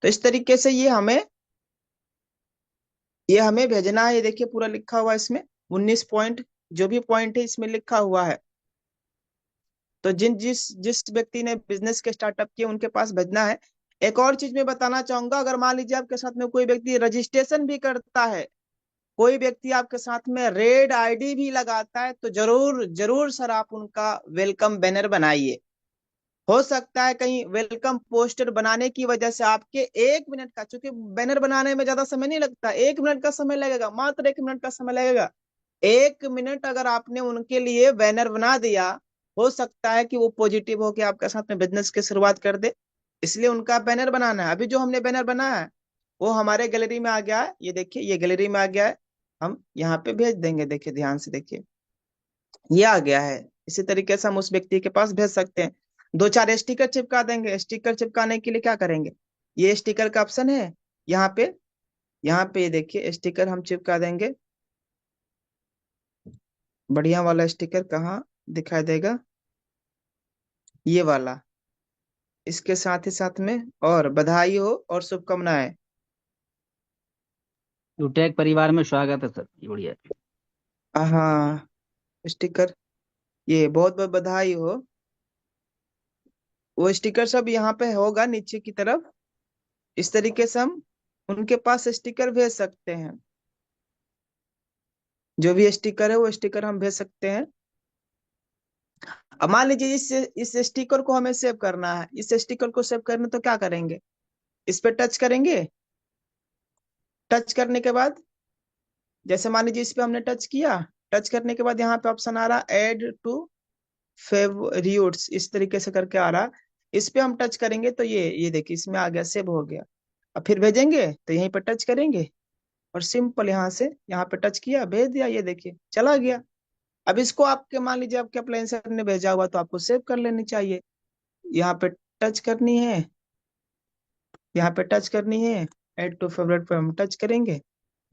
तो इस तरीके से ये हमें भेजना है, ये देखिए पूरा लिखा हुआ है इसमें, 19 पॉइंट जो भी पॉइंट है इसमें लिखा हुआ है। तो जिस जिस व्यक्ति ने बिजनेस के स्टार्टअप किए उनके पास भेजना है। एक और चीज मैं बताना चाहूंगा, अगर मान लीजिए आपके साथ में कोई व्यक्ति रजिस्ट्रेशन भी करता है, कोई व्यक्ति आपके साथ में रेड आईडी भी लगाता है, तो जरूर जरूर सर आप उनका वेलकम बैनर बनाइए। हो सकता है कहीं वेलकम पोस्टर बनाने की वजह से आपके 1 मिनट का, चूंकि बैनर बनाने में ज्यादा समय नहीं लगता, 1 मिनट का समय लगेगा, मात्र 1 मिनट का समय लगेगा। 1 मिनट अगर आपने उनके लिए बैनर बना दिया, हो सकता है कि वो पॉजिटिव होकर आपके साथ में बिजनेस की शुरुआत कर दे। इसलिए उनका बैनर बनाना है। अभी जो हमने बैनर बनाया है वो हमारे गैलरी में आ गया है। ये देखिए, ये गैलरी में आ गया है। हम यहाँ पे भेज देंगे। देखिए, ध्यान से देखिए, ये आ गया है। इसी तरीके से हम उस व्यक्ति के पास भेज सकते हैं। 2-4 स्टिकर चिपका देंगे। स्टिकर चिपकाने के लिए क्या करेंगे, ये स्टिकर का ऑप्शन है यहाँ पे। यहाँ पे ये देखिए, स्टिकर हम चिपका देंगे। बढ़िया वाला स्टिकर कहाँ दिखाई देगा, ये वाला। इसके साथ ही साथ में और बधाई हो और शुभकामनाएं। यूटेक परिवार में स्वागत है सर, ये बढ़िया है। हाँ, स्टिकर, ये बहुत बहुत बधाई हो। वो स्टिकर सब यहाँ पे होगा नीचे की तरफ। इस तरीके से हम उनके पास स्टिकर भेज सकते हैं। जो भी स्टिकर है वो स्टिकर हम भेज सकते हैं। अब मान लीजिए इस स्टिकर को हमें सेव करना है। इस स्टिकर को सेव करना तो क्या करेंगे, इस पे टच करेंगे। टच करने के बाद, जैसे मान लीजिए इस पे हमने टच किया, टच करने के बाद यहाँ पे ऑप्शन आ रहा है ऐड टू फेवरिट्स, इस तरीके से करके आ रहा। इस पे हम टच करेंगे तो ये देखिए, इसमें आ गया, सेव हो गया। अब फिर भेजेंगे तो यहीं पे टच करेंगे और सिंपल यहाँ से यहाँ पे टच किया, भेज दिया, ये देखिए चला गया। अब इसको आपके, मान लीजिए आपके अप्लायंसर ने भेजा हुआ तो आपको सेव कर लेनी चाहिए। यहाँ पे टच करनी है, यहाँ पे टच करनी है, ऐड टू फेवरेट पे हम टच करेंगे,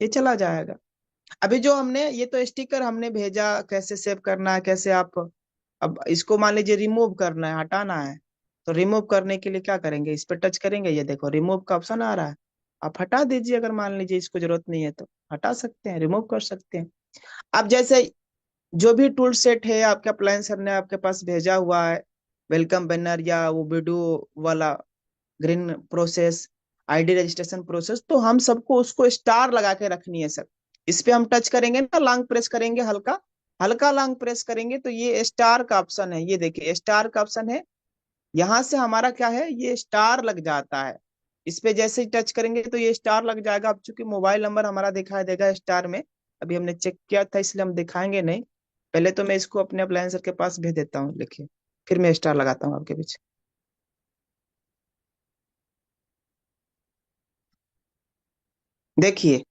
ये चला जाएगा। अभी जो हमने, ये तो स्टिकर हमने भेजा, कैसे सेव करना है, कैसे आप, अब इसको मान लीजिए रिमूव करना है, हटाना है। तो रिमूव करने के लिए क्या करेंगे, इस पे टच करेंगे, ये देखो रिमूव का ऑप्शन आ रहा है। आप हटा दीजिए, अगर मान लीजिए इसको जरूरत नहीं है तो हटा सकते हैं, रिमूव कर सकते हैं। अब जैसे जो भी टूल सेट है आपके अप्लायंसर ने आपके पास भेजा हुआ है, वेलकम बैनर या वो वीडियो वाला green process, ID registration process, तो हम सबको उसको स्टार लगा के रखनी है सर। इस पे हम टच करेंगे ना, लॉन्ग प्रेस करेंगे, हल्का हल्का लॉन्ग प्रेस करेंगे तो ये स्टार का ऑप्शन है, ये देखिए स्टार का ऑप्शन है। यहाँ से हमारा क्या है, ये स्टार लग जाता है। इस पे जैसे ही टच करेंगे तो ये स्टार लग जाएगा। अब चूंकि मोबाइल नंबर हमारा दिखाई देगा स्टार में, अभी हमने चेक किया था इसलिए हम दिखाएंगे नहीं। पहले तो मैं इसको अपने अप्लायंसर के पास भेज देता हूँ, लिखिए, फिर मैं स्टार लगाता हूँ आपके पीछे। देखिए,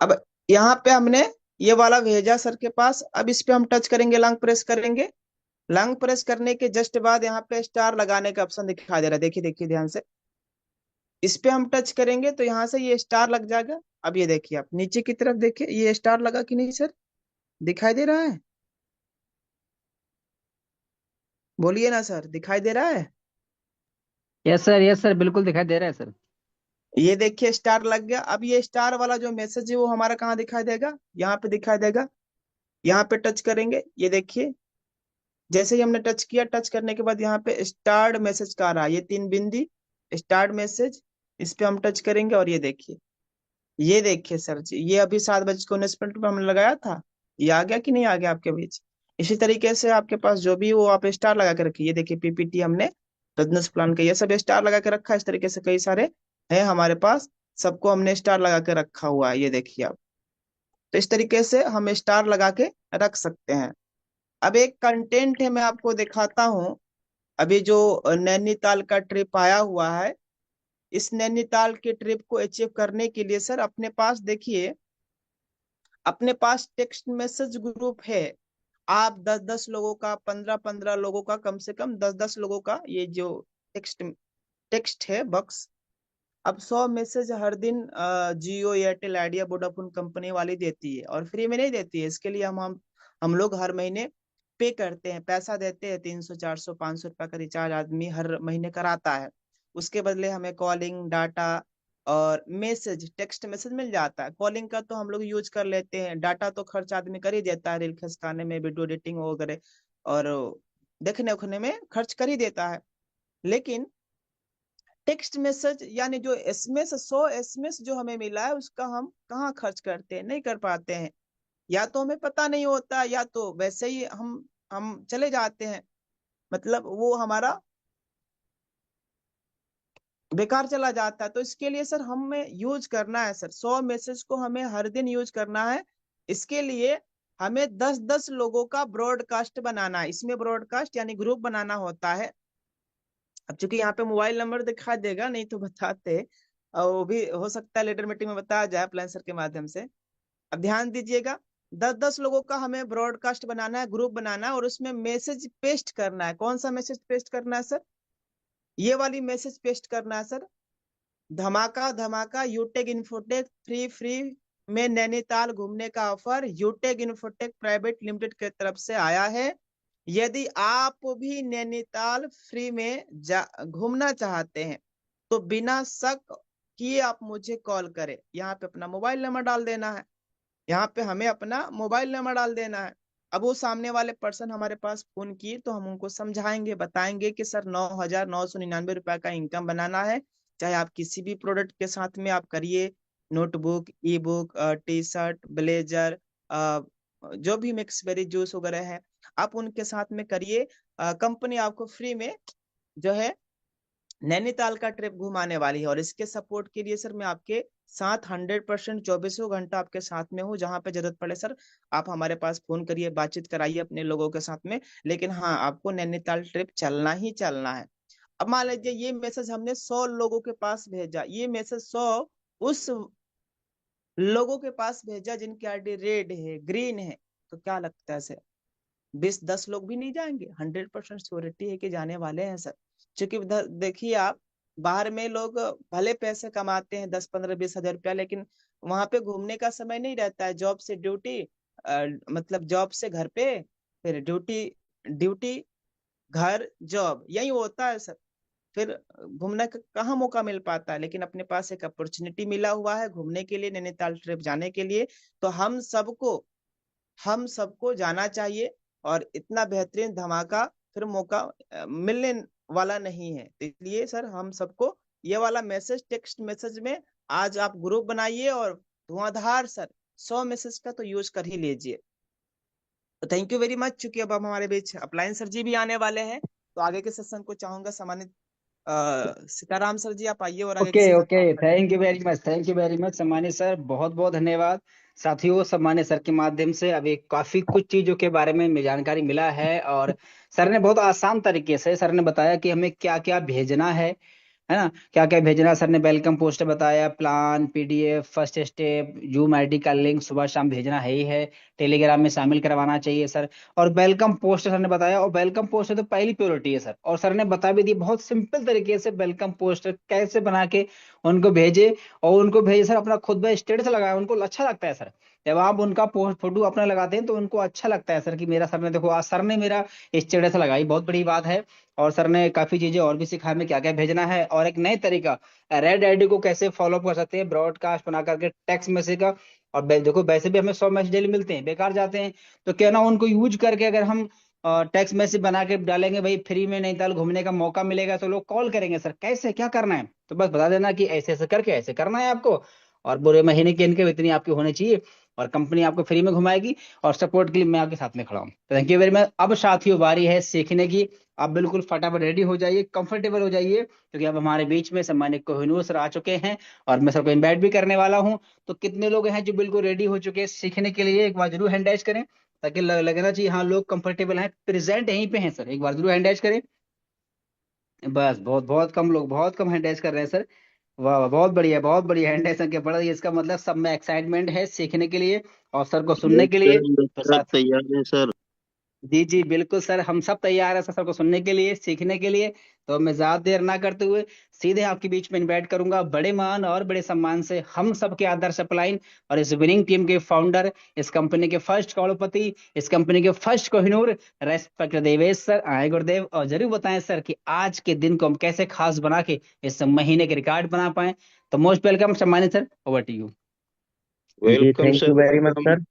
अब यहाँ पे हमने ये वाला भेजा सर के पास। अब इस पे हम टच करेंगे, लॉन्ग प्रेस करेंगे। लॉन्ग प्रेस करने के जस्ट बाद यहाँ पे स्टार लगाने का ऑप्शन दिखाई दे रहा है, देखिए देखिए ध्यान से। इस पे हम टच करेंगे तो यहाँ से ये स्टार लग जाएगा। अब ये देखिए, आप नीचे की तरफ देखिए, ये स्टार लगा कि नहीं सर, दिखाई दे रहा है? बोलिए ना सर, दिखाई दे रहा है? यस सर, बिल्कुल दिखाई दे रहा है सर। ये देखिए स्टार लग गया। अब ये स्टार वाला जो मैसेज है वो हमारा कहाँ दिखाई देगा, यहाँ पे दिखाई देगा। यहाँ पे टच करेंगे, ये देखिए जैसे ही हमने टच किया, टच करने के बाद यहाँ पे स्टार्ट मैसेज का आ रहा है, ये 3 बिंदी, स्टार्ट मैसेज। इस पे हम टच करेंगे और ये देखिए, ये देखिए सर जी, ये अभी 7:19 पे हमने लगाया था, ये आ गया कि नहीं आ गया आपके बीच। इसी तरीके से आपके पास जो भी वो आप स्टार लगा के रखिए, ये देखिए पीपीटी हमने बिजनेस प्लान का ये सब स्टार लगा के रखा है। इस तरीके से कई सारे हैं हमारे पास, सबको हमने स्टार लगा के रखा हुआ है, ये देखिए आप। तो इस तरीके से हम स्टार लगा के रख सकते हैं। अब एक कंटेंट है, मैं आपको दिखाता हूँ। अभी जो नैनीताल का ट्रिप आया हुआ है, इस नैनीताल के ट्रिप को अचीव करने के लिए सर अपने पास देखिए, अपने पास टेक्स्ट मैसेज ग्रुप है। आप 10-10 लोगों का, 15-15 लोगों का, कम से कम 10-10 लोगों का ये जो टेक्स्ट टेक्स्ट है बक्स। अब 100 मैसेज हर दिन जियो, एयरटेल, आइडिया, वोडाफोन कंपनी वाली देती है, और फ्री में नहीं देती है। इसके लिए हम लोग हर महीने पे करते हैं, पैसा देते हैं। 300 400 500 रुपए का रिचार्ज आदमी हर महीने कराता है। उसके बदले हमें कॉलिंग, डाटा और मैसेज, टेक्स्ट मैसेज मिल जाता है। कॉलिंग का तो हम लोग यूज कर लेते हैं, डाटा तो खर्च आदमी कर ही देता है, रील खिसकाने में, वीडियो एडिटिंग वगैरह और देखने उखने में खर्च कर ही देता है। लेकिन टेक्स्ट मैसेज यानी जो एसएमएस, 100 एसएमएस जो हमें मिला है, उसका हम कहाँ खर्च करते हैं, नहीं कर पाते हैं। या तो हमें पता नहीं होता, या तो वैसे ही हम चले जाते हैं। मतलब वो हमारा बेकार चला जाता है। तो इसके लिए सर हमें यूज करना है सर, 100 मैसेज को हमें हर दिन यूज करना है। इसके लिए हमें 10-10 लोगों का ब्रॉडकास्ट बनाना है। इसमें ब्रॉडकास्ट यानी ग्रुप बनाना होता है। अब चूंकि यहाँ पे मोबाइल नंबर दिखा देगा, नहीं तो बताते, और वो भी हो सकता है लेटर मीटिंग में बताया जाए प्लान सर के माध्यम से। अब ध्यान दीजिएगा, 10-10 लोगों का हमें ब्रॉडकास्ट बनाना है, ग्रुप बनाना है, और उसमें मैसेज पेस्ट करना है। कौन सा मैसेज पेस्ट करना है सर? ये वाली मैसेज पेस्ट करना है सर। धमाका धमाका यूटेक इन्फोटेक फ्री फ्री में नैनीताल घूमने का ऑफर यूटेक इन्फोटेक प्राइवेट लिमिटेड की तरफ से आया है। यदि आप भी नैनीताल फ्री में घूमना चाहते हैं तो बिना शक किए आप मुझे कॉल करें। यहाँ पे अपना मोबाइल नंबर डाल देना है, यहाँ पे हमें अपना मोबाइल नंबर डाल देना है। अब वो सामने वाले पर्सन हमारे पास फोन किए तो हम उनको समझाएंगे, बताएंगे कि सर 9,999 रुपए का इनकम बनाना है। चाहे आप किसी भी प्रोडक्ट के साथ में आप करिए, नोटबुक, ई बुक, टी शर्ट, ब्लेजर, जो भी मिक्स बेरी जूस वगैरह है आप उनके साथ में करिए। कंपनी आपको फ्री में जो है नैनीताल का ट्रिप घुमाने वाली है। और इसके सपोर्ट के लिए सर मैं आपके साथ 100% 24 घंटा आपके साथ में हूँ। जहां पे जरूरत पड़े सर आप हमारे पास फोन करिए, बातचीत कराइए अपने लोगों के साथ में। लेकिन हाँ, आपको नैनीताल ट्रिप चलना ही चलना है। अब मान लीजिए ये मैसेज हमने 100 लोगों के पास भेजा, ये मैसेज 100 उस लोगों के पास भेजा जिनकी आईडी रेड है, ग्रीन है, तो क्या लगता है सर? 20-10 लोग भी नहीं जाएंगे? 100% श्योरिटी है कि जाने वाले हैं सर। क्योंकि देखिए आप, बाहर में लोग भले पैसे कमाते हैं 10-15-20 हजार रुपया, लेकिन वहां पे घूमने का समय नहीं रहता है। जॉब से ड्यूटी, मतलब जॉब से घर पे, फिर ड्यूटी, ड्यूटी घर जॉब, यही होता है सर। फिर घूमने का कहाँ मौका मिल पाता है। लेकिन अपने पास एक अपॉर्चुनिटी मिला हुआ है घूमने के लिए, नैनीताल ट्रिप जाने के लिए। तो हम सबको जाना चाहिए। और इतना बेहतरीन धमाका फिर मौका मिलने वाला नहीं है। तो इसलिए सर हम सबको ये वाला मैसेज टेक्स्ट मैसेज में आज आप ग्रुप बनाइए और धुआंधार सर 100 मैसेज का तो यूज कर ही लीजिए। तो थैंक यू वेरी मच। चूंकि अब हम हमारे बीच अपलाइन सर जी भी आने वाले हैं, तो आगे के सेशन को चाहूंगा सम्मानित सीताराम सर जी आप आइए और आगे के ओके सेशन को ओके, आप करें। Thank you very much, thank you very much सम्मानित सर, बहुत बहुत धन्यवाद। साथियों, सम्मानित सर के माध्यम से अभी काफी कुछ चीजों के बारे में जानकारी मिला है। और सर ने बहुत आसान तरीके से सर ने बताया कि हमें क्या क्या भेजना है ना, क्या क्या भेजना। सर ने वेलकम पोस्टर बताया, plan, PDF, first step, zoom ID का लिंक सुबह शाम भेजना है ही है, टेलीग्राम में शामिल करवाना चाहिए सर। और वेलकम पोस्टर सर ने बताया, और वेलकम पोस्टर तो पहली प्योरिटी है सर। और सर ने बता भी दी बहुत सिंपल तरीके से वेलकम पोस्टर कैसे बना के उनको भेजे। और उनको भेजे सर, अपना खुद ब स्टेटस लगाया, उनको अच्छा लगता है सर। जब आप उनका पोस्ट फोटो अपना लगाते हैं तो उनको अच्छा लगता है सर कि मेरा सर ने देखो, आज सर ने मेरा स्टेटस लगाई, बहुत बड़ी बात है। और सर ने काफी चीजें और भी सिखाया हमें क्या क्या भेजना है, और एक नई तरीका रेड आईडी को कैसे फॉलो कर सकते हैं ब्रॉडकास्ट बना करके टेक्स्ट मैसेज का। और देखो वैसे भी हमें 100 मैसेज डेली मिलते हैं, बेकार जाते हैं। तो क्या ना, उनको यूज करके अगर हम टेक्स्ट मैसेज बना के डालेंगे, भाई फ्री में नैनीताल घूमने का मौका मिलेगा, तो लोग कॉल करेंगे सर कैसे क्या करना है, तो बस बता देना कि ऐसे ऐसे करके ऐसे करना है आपको, और बुरे महीने की इनकम इतनी आपकी होनी चाहिए, और कंपनी आपको फ्री में घुमाएगी, और सपोर्ट के लिए मैं आपके साथ में खड़ा हूँ। Thank you very much. अब साथियों, बारी है सीखने की। आप बिल्कुल फटाफट रेडी हो जाइए, कंफर्टेबल हो जाइए, क्योंकि अब हमारे बीच में सम्मानित कोहिनूर सर आ चुके हैं, और मैं सबको इनवाइट भी करने वाला हूँ। तो कितने लोग हैं जो बिल्कुल रेडी हो चुके हैं सीखने के लिए, एक बार जरूर हैंड राइज करें, ताकि लगना चाहिए हाँ लोग कंफर्टेबल हैं, प्रेजेंट यहीं पे हैं सर। एक बार जरूर हैंड राइज करें। बस बहुत बहुत कम लोग, बहुत कम हैंड राइज कर रहे हैं सर। वाह वाह, बहुत बढ़िया, बहुत बढ़िया हैंड राइज संख्या बढ़ रही है। इसका मतलब सब में एक्साइटमेंट है सीखने के लिए और सर को सुनने यस के लिए। सर, तो यस सर, साथ, तैयार है सर। जी जी बिल्कुल सर, हम सब तैयार हैं सर को सुनने के लिए, सीखने के लिए। तो मैं ज्यादा देर ना करते हुए सीधे आपके बीच में इनवाइट करूंगा, बड़े मान और बड़े सम्मान से हम सबके आदर्श अपलाइन और इस विनिंग टीम के फाउंडर, इस कंपनी के फर्स्ट करोड़पति, इस कंपनी के first Kohinoor, respect Devesh sir आए गुरुदेव। और जरूर बताएं सर कि आज के दिन को हम कैसे खास बना के इस महीने के रिकॉर्ड बना पाए। तो मोस्ट वेलकम सम्मानित सर, ओवर टू यू। जी welcome thank sir, you very much welcome. Sir.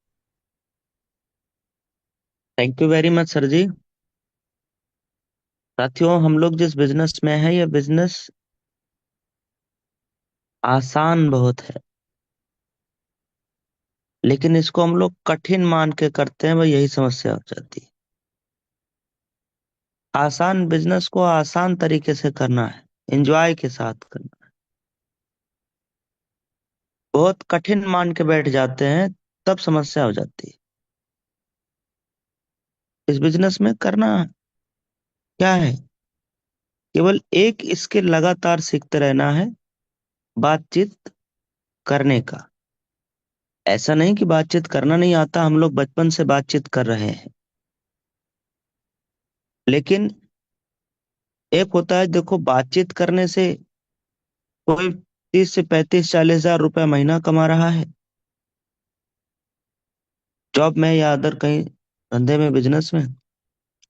Thank you very much sir ji. साथियों, हम लोग जिस बिजनेस में है, ये बिजनेस आसान बहुत है, लेकिन इसको हम लोग कठिन मान के करते हैं, वह यही समस्या हो जाती है। आसान बिजनेस को आसान तरीके से करना है, एंजॉय के साथ करना। बहुत कठिन मान के बैठ जाते हैं, तब समस्या हो जाती है। इस बिजनेस में करना क्या है, केवल एक स्किल लगातार सीखते रहना है, बातचीत करने का। ऐसा नहीं कि बातचीत करना नहीं आता, हम लोग बचपन से बातचीत कर रहे हैं। लेकिन एक होता है, देखो, बातचीत करने से कोई 30 से 35 40 हजार रुपया महीना कमा रहा है जॉब में या अदर कहीं धंधे में, बिजनेस में।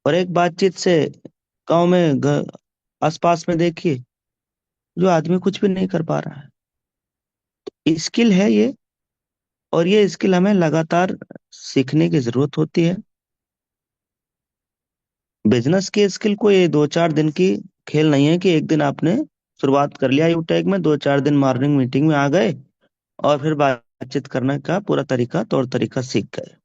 और एक बातचीत से गांव में आसपास में देखिए, जो आदमी कुछ भी नहीं कर पा रहा है। स्किल है ये, और ये स्किल हमें लगातार सीखने की जरूरत होती है। बिजनेस की स्किल को ये 2 4 दिन की खेल नहीं है कि एक दिन आपने शुरुआत कर लिया यूटेक में, 2 4 दिन मॉर्निंग मीटिंग में आ गए और फिर बातचीत करने का पूरा तरीका, तौर तरीका सीख गए।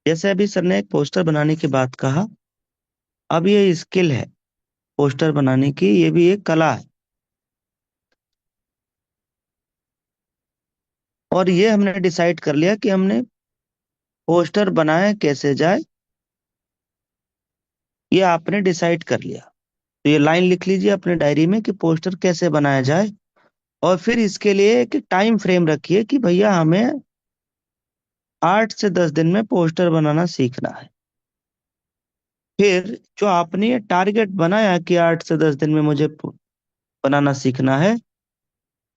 जैसे अभी सर ने एक पोस्टर बनाने की बात कहा, अब ये स्किल है पोस्टर बनाने की, ये भी एक कला है। और ये हमने डिसाइड कर लिया कि हमने पोस्टर बनाए कैसे जाए, ये आपने डिसाइड कर लिया। तो ये लाइन लिख लीजिए अपने डायरी में कि पोस्टर कैसे बनाया जाए, और फिर इसके लिए एक टाइम फ्रेम रखिए कि भैया हमें 8 से 10 दिन में पोस्टर बनाना सीखना है। फिर जो आपने ये टारगेट बनाया कि 8 से 10 दिन में मुझे बनाना सीखना है,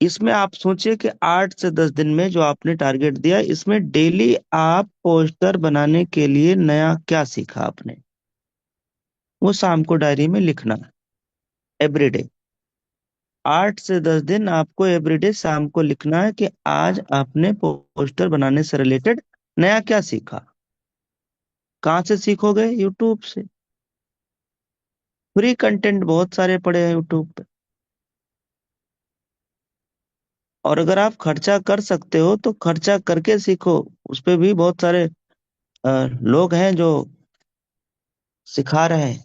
इसमें आप सोचिए कि 8 से 10 दिन में जो आपने टारगेट दिया, इसमें डेली आप पोस्टर बनाने के लिए नया क्या सीखा आपने, वो शाम को डायरी में लिखना है। एवरीडे 8 से 10 दिन आपको एवरीडे शाम को लिखना है कि आज आपने पोस्टर बनाने से रिलेटेड नया क्या सीखा। कहाँ से सीखोगे? यूट्यूब से। फ्री कंटेंट बहुत सारे पड़े हैं यूट्यूब पे। और अगर आप खर्चा कर सकते हो तो खर्चा करके सीखो, उस पे भी बहुत सारे लोग हैं जो सिखा रहे हैं।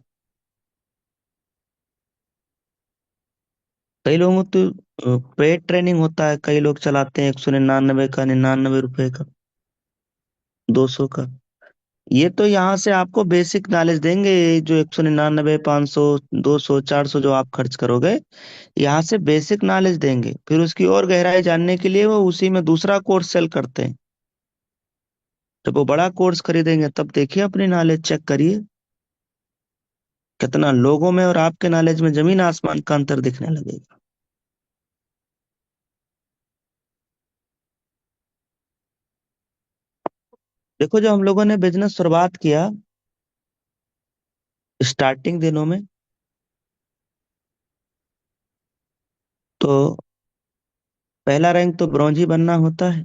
कई लोगों तो पेड ट्रेनिंग होता है, कई लोग चलाते हैं 199 का, 99 रुपए का, 200 का। ये तो यहाँ से आपको बेसिक नॉलेज देंगे, ये जो 199, 500, 200, 400 जो आप खर्च करोगे, यहाँ से बेसिक नॉलेज देंगे। फिर उसकी और गहराई जानने के लिए वो उसी में दूसरा कोर्स सेल करते हैं। जब वो बड़ा कोर्स खरीदेंगे तब देखिए, अपनी नॉलेज चेक करिए, कितना लोगों में और आपके नॉलेज में जमीन आसमान का अंतर दिखने लगेगा। देखो, जब हम लोगों ने बिजनेस शुरुआत किया स्टार्टिंग दिनों में, तो पहला रैंक तो ब्रॉन्ज ही बनना होता है।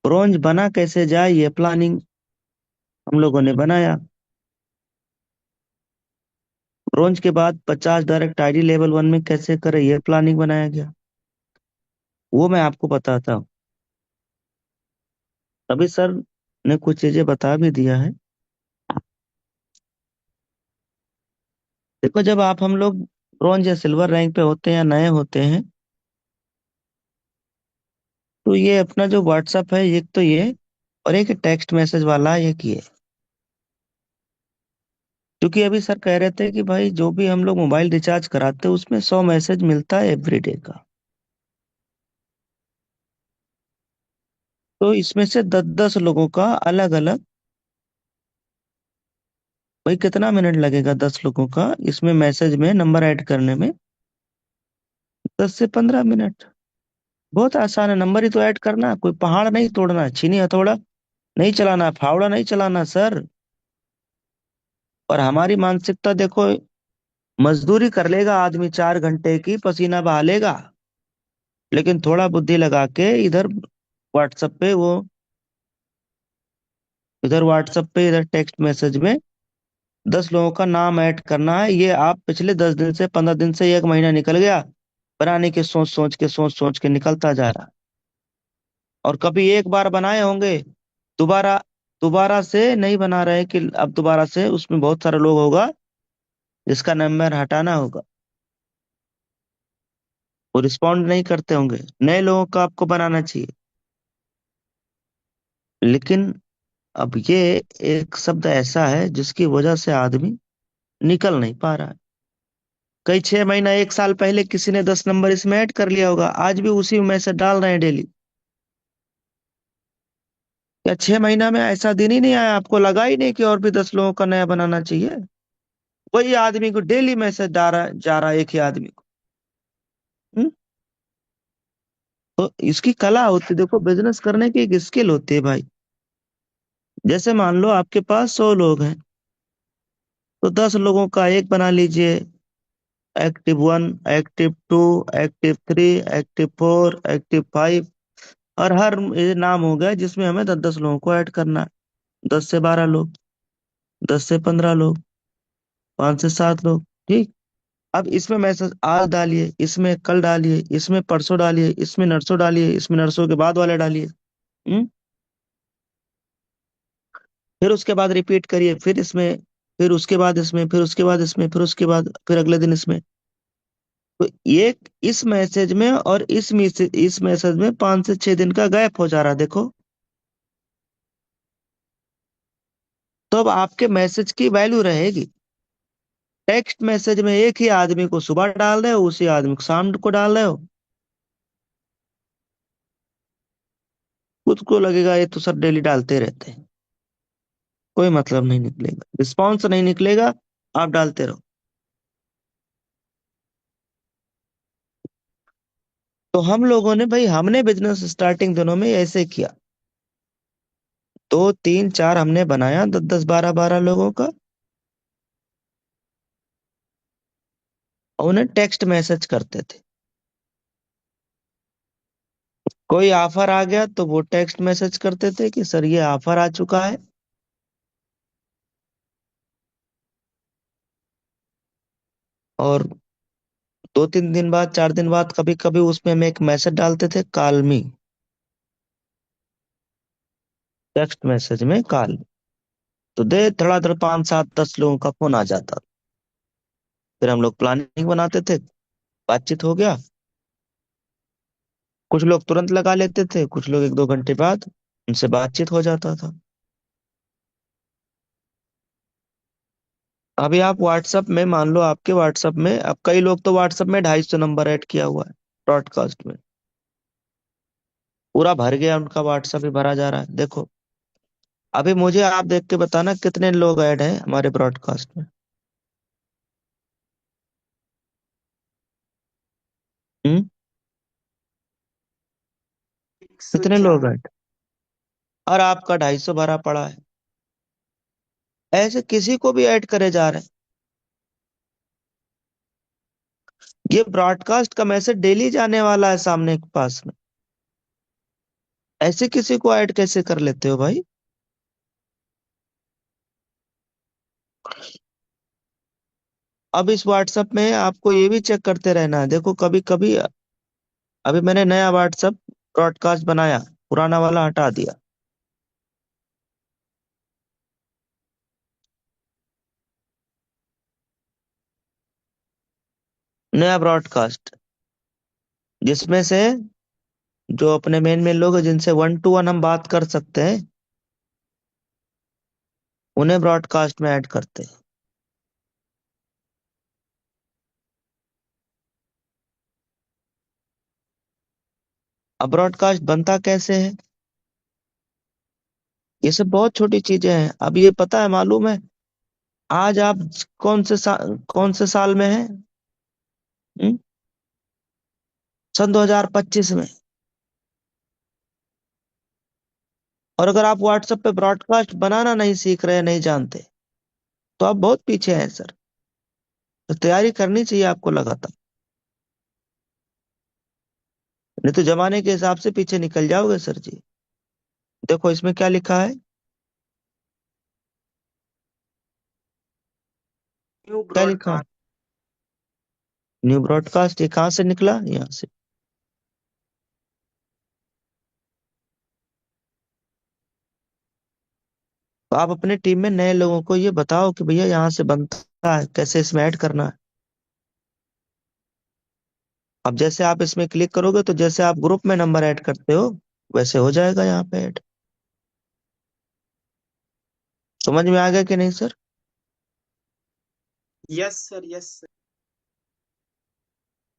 ब्रॉन्ज बना कैसे जाए, ये प्लानिंग हम लोगों ने बनाया। ब्रॉन्ज के बाद 50 डायरेक्ट आईडी लेवल 1 में कैसे करें, ये प्लानिंग बनाया गया। वो मैं आपको बताता हूँ। अभी सर ने कुछ चीजें बता भी दिया है। देखो, जब आप हम लोग ब्रॉन्ज या सिल्वर रैंक पे होते हैं या नए होते हैं, तो ये अपना जो व्हाट्सएप है, एक तो ये, और एक टेक्स्ट मैसेज वाला एक ये। क्योंकि अभी सर कह रहे थे कि भाई जो भी हम लोग मोबाइल रिचार्ज कराते हैं उसमें 100 मैसेज मिलता है एवरीडे का। तो इसमें से 10 10 लोगों का अलग अलग, भाई कितना मिनट लगेगा 10 लोगों का इसमें मैसेज में नंबर ऐड करने में? 10 से 15 मिनट। बहुत आसान है, नंबर ही तो ऐड करना, कोई पहाड़ नहीं तोड़ना, छीनी हथौड़ा नहीं चलाना, फावड़ा नहीं चलाना सर। और हमारी मानसिकता देखो, मजदूरी कर लेगा आदमी 4 घंटे की, पसीना बहा लेगा, लेकिन थोड़ा बुद्धि लगा के व्हाट्सएप पे वो इधर व्हाट्सएप पे इधर टेक्स्ट मैसेज में 10 लोगों का नाम ऐड करना है। ये आप पिछले 10 दिन से, 15 दिन से, 1 महीना निकल गया, बनाने के सोच सोच के निकलता जा रहा। और कभी एक बार बनाए होंगे, दोबारा दोबारा से नहीं बना रहे कि अब दोबारा से उसमें बहुत सारे लोग होगा जिसका नंबर हटाना होगा, वो रिस्पॉन्ड नहीं करते होंगे, नए लोगों का आपको बनाना चाहिए। लेकिन अब ये एक शब्द ऐसा है जिसकी वजह से आदमी निकल नहीं पा रहा है। कई 6 महीना 1 साल पहले किसी ने 10 नंबर इसमें ऐड कर लिया होगा, आज भी उसी में से डाल रहे हैं डेली। क्या 6 महीना में ऐसा दिन ही नहीं आया आपको लगा ही नहीं कि और भी 10 लोगों का नया बनाना चाहिए? वही आदमी को डेली मैसेज जा रहा है, एक ही आदमी को। हम्म? तो इसकी कला होती है, देखो बिजनेस करने की एक स्किल होती है भाई। जैसे मान लो आपके पास 100 लोग हैं, तो 10 लोगों का एक बना लीजिए, active 1, active 2, active 3, active 4, active 5। और हर ये नाम हो गया जिसमें हमें 10 10 लोगों को ऐड करना है। 10 से 12 लोग, 10 से 15 लोग, 5 से 7 लोग, ठीक। अब इसमें मैसेज आज डालिए, इसमें कल डालिए, इसमें परसों डालिए, इसमें नरसों डालिए, इसमें नरसों के बाद वाले डालिए। हम्म? फिर उसके बाद रिपीट करिए, फिर इसमें, फिर उसके बाद इसमें, फिर उसके बाद इसमें, फिर उसके बाद फिर अगले दिन इसमें। तो ये इस मैसेज में और इस मैसेज में 5 से 6 दिन का गैप हो जा रहा है, देखो। तो अब आपके मैसेज की वैल्यू रहेगी। टेक्स्ट मैसेज में एक ही आदमी को सुबह डाल रहे हो, उसी आदमी को शाम को डाल रहे हो, खुद को लगेगा ये तो सर डेली डालते रहते हैं, कोई मतलब नहीं निकलेगा, रिस्पॉन्स नहीं निकलेगा, आप डालते रहो। तो हम लोगों ने भाई, हमने बिजनेस स्टार्टिंग दिनों में ऐसे किया, 2 3 4 हमने बनाया 10 10 12 12 लोगों का, और उन्हें टेक्स्ट मैसेज करते थे। कोई ऑफर आ गया तो वो टेक्स्ट मैसेज करते थे कि सर ये ऑफर आ चुका है। और 2 3 दिन बाद, 4 दिन बाद कभी कभी उसमें हम एक मैसेज डालते थे, कॉल मी। टेक्स्ट मैसेज में कॉल, तो दे धड़ाधड़ 5 7 10 लोगों का फोन आ जाता। फिर हम लोग प्लानिंग बनाते थे, बातचीत हो गया, कुछ लोग तुरंत लगा लेते थे, कुछ लोग 1 2 घंटे बाद, उनसे बातचीत हो जाता था। अभी आप व्हाट्सएप में मान लो, आपके व्हाट्सएप में अब कई लोग तो व्हाट्सएप में 250 नंबर ऐड किया हुआ है ब्रॉडकास्ट में, पूरा भर गया उनका, व्हाट्सएप ही भरा जा रहा है, देखो। अभी मुझे आप देख के बताना कितने लोग ऐड हैं हमारे ब्रॉडकास्ट में। हम्म? कितने लोग 104। ऐड? और आपका 250 भरा पड़ा है। ऐसे किसी को भी ऐड करे जा रहे हैं। ये ब्रॉडकास्ट का मैसेज डेली जाने वाला है सामने के पास में, ऐसे किसी को ऐड कैसे कर लेते हो भाई? अब इस व्हाट्सएप में आपको ये भी चेक करते रहना है, देखो कभी कभी, अभी मैंने नया व्हाट्सएप ब्रॉडकास्ट बनाया, पुराना वाला हटा दिया, नया ब्रॉडकास्ट, जिसमें से जो अपने मेन मेन लोग हैं जिनसे 1 to 1 हम बात कर सकते हैं, उन्हें ब्रॉडकास्ट में ऐड करते हैं। अब ब्रॉडकास्ट बनता कैसे है? ये सब बहुत छोटी चीजें हैं। अब ये पता है, मालूम है, आज आप कौन से साल में हैं? हम्म? सन 2025 में। और अगर आप व्हाट्सएप पे ब्रॉडकास्ट बनाना नहीं सीख रहे, नहीं जानते, तो आप बहुत पीछे हैं सर। तो तैयारी करनी चाहिए आपको लगातार, नहीं तो जमाने के हिसाब से पीछे निकल जाओगे सर जी। देखो इसमें क्या लिखा है, न्यू क्या लिखा है? ब्रॉडकास्ट। न्यू ब्रॉडकास्ट, ये कहाँ से निकला? यहाँ से। तो आप अपने टीम में नए लोगों को ये बताओ कि भैया यहाँ से बनता है, कैसे इसमें ऐड करना है। अब जैसे आप इसमें क्लिक करोगे तो जैसे आप ग्रुप में नंबर ऐड करते हो वैसे हो जाएगा यहाँ पे ऐड। समझ में आ गया कि नहीं sir? Yes sir, yes sir.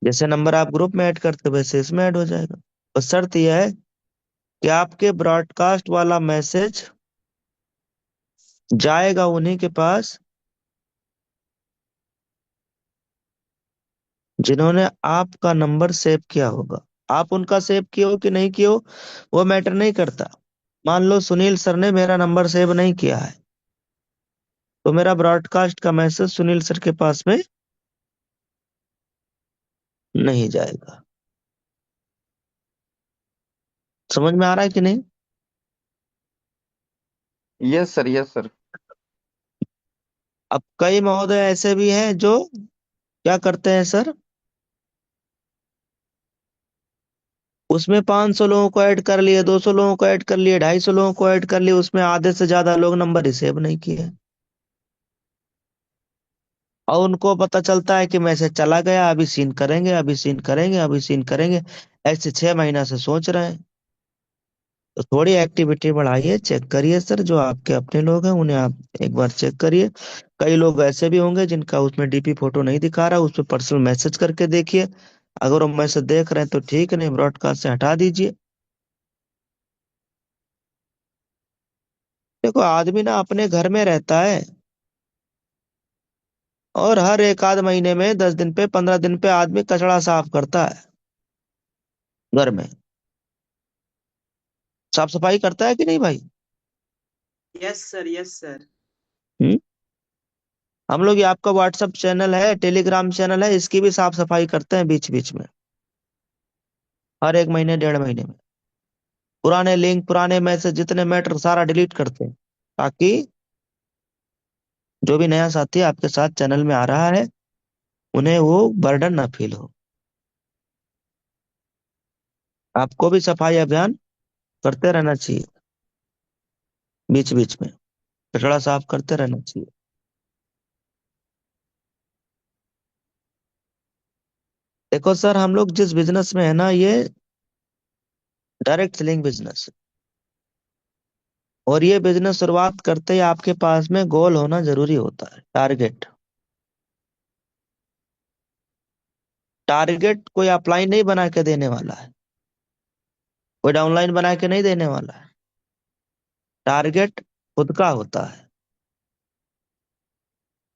जैसे नंबर आप ग्रुप में ऐड करते हो वैसे इसमें ऐड हो जाएगा। और शर्त यह है कि आपके ब्रॉडकास्ट वाला मैसेज जाएगा उन्हीं के पास जिन्होंने आपका नंबर सेव किया होगा। आप उनका सेव किए हो कि नहीं किए हो वो मैटर नहीं करता। मान लो सुनील सर ने मेरा नंबर सेव नहीं किया है तो मेरा ब्रॉडकास्ट का मैसेज सुनील सर के पास में नहीं जाएगा। समझ में आ रहा है कि नहीं? Yes sir, yes sir. अब कई महोदय ऐसे भी हैं जो क्या करते हैं सर, उसमें 500 लोगों को ऐड कर लिए, 200 लोगों को ऐड कर लिए, 250 लोगों को ऐड कर लिए, उसमें आधे से ज्यादा लोग नंबर रिसेव नहीं किए और उनको पता चलता है कि मैसेज चला गया, अभी सीन करेंगे, अभी सीन करेंगे, अभी सीन करेंगे, ऐसे 6 महीना से सोच रहे हैं। तो थोड़ी एक्टिविटी बढ़ाइए, चेक करिए सर, जो आपके अपने लोग हैं उन्हें आप एक बार चेक करिए। कई लोग ऐसे भी होंगे जिनका उसमें डीपी फोटो नहीं दिखा रहा, उस पर पर्सनल मैसेज करके देखिए। अगर वो मैसेज देख रहे हैं तो ठीक, नहीं ब्रॉडकास्ट से हटा दीजिए। देखो आदमी ना अपने घर में रहता है और हर एक आध महीने में 10 दिन पे 15 दिन पे आदमी कचड़ा साफ करता है घर में। साफ सफाई करता है कि नहीं भाई? Yes sir, yes sir. हम्म। हम लोग, ये आपका व्हाट्सएप चैनल है, टेलीग्राम चैनल है, इसकी भी साफ सफाई करते हैं बीच बीच में, हर एक महीने 1.5 महीने में। पुराने लिंक, पुराने मैसेज, जितने मैटर सारा डिलीट करते हैं ताकि जो भी नया साथी आपके साथ चैनल में आ रहा है उन्हें वो बर्डन ना फील हो। आपको भी सफाई अभियान करते रहना चाहिए, बीच बीच में कचड़ा साफ करते रहना चाहिए। देखो सर, हम लोग जिस बिजनेस में है ना, ये डायरेक्ट सेलिंग बिजनेस, और ये बिजनेस शुरुआत करते ही आपके पास में गोल होना जरूरी होता है, टारगेट। टारगेट कोई अपलाइन नहीं बना के देने वाला है, कोई डाउनलाइन बना के नहीं देने वाला है। टारगेट खुद का होता है,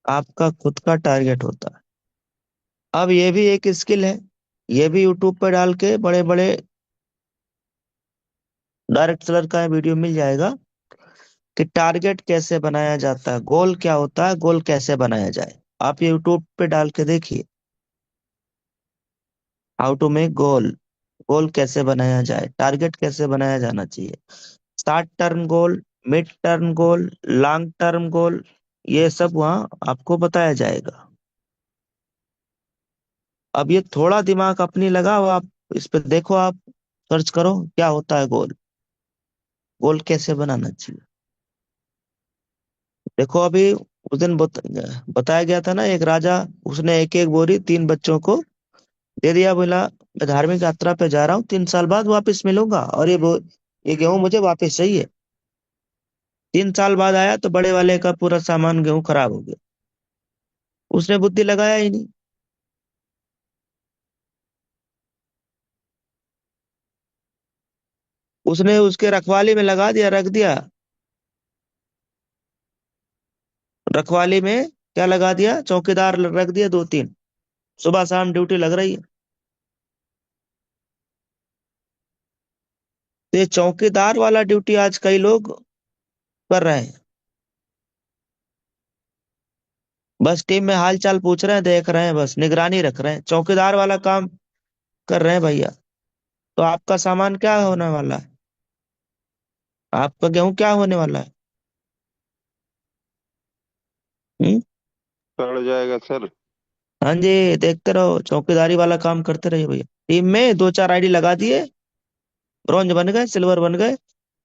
आपका खुद का टारगेट होता है। अब ये भी एक स्किल है, ये भी यूट्यूब पर डाल के बड़े बड़े डायरेक्ट सेलर का वीडियो मिल जाएगा कि टारगेट कैसे बनाया जाता है, गोल क्या होता है, गोल कैसे बनाया जाए। आप ये यूट्यूब पे डाल के देखिए, हाउ टू मेक गोल, गोल कैसे बनाया जाए, टारगेट कैसे बनाया जाना चाहिए। Short term goal, mid term goal, long term goal, ये सब वहाँ आपको बताया जाएगा। अब ये थोड़ा दिमाग अपनी लगाओ, आप इस पे देखो, आप सर्च करो क्या होता है गोल, गोल कैसे बनाना चाहिए। देखो अभी उस दिन बताया गया था ना, एक राजा, उसने एक एक बोरी 3 बच्चों को दे दिया, बोला मैं धार्मिक यात्रा पे जा रहा हूँ, 3 साल बाद वापस मिलूंगा और ये गेहूं मुझे वापस चाहिए। 3 साल बाद आया तो बड़े वाले का पूरा सामान गेहूं खराब हो गया। उसने बुद्धि लगाया ही नहीं। उसने उसके रखवाली में लगा दिया, रख दिया, रखवाली में क्या लगा दिया, चौकीदार रख दिया 2-3, सुबह शाम ड्यूटी लग रही है। तो ये चौकीदार वाला ड्यूटी आज कई लोग कर रहे हैं, बस टीम में हाल चाल पूछ रहे हैं, देख रहे हैं, बस निगरानी रख रहे हैं, चौकीदार वाला काम कर रहे हैं भैया। तो आपका सामान क्या होने वाला है, आपका गेहूं क्या होने वाला है? हम्म। पड़ जाएगा सर। हाँ जी, देखते रहो, चौकीदारी वाला काम करते रहिए भैया। टीम में 2-4 आईडी लगा दिए, ब्रॉन्ज बन गए, सिल्वर बन गए,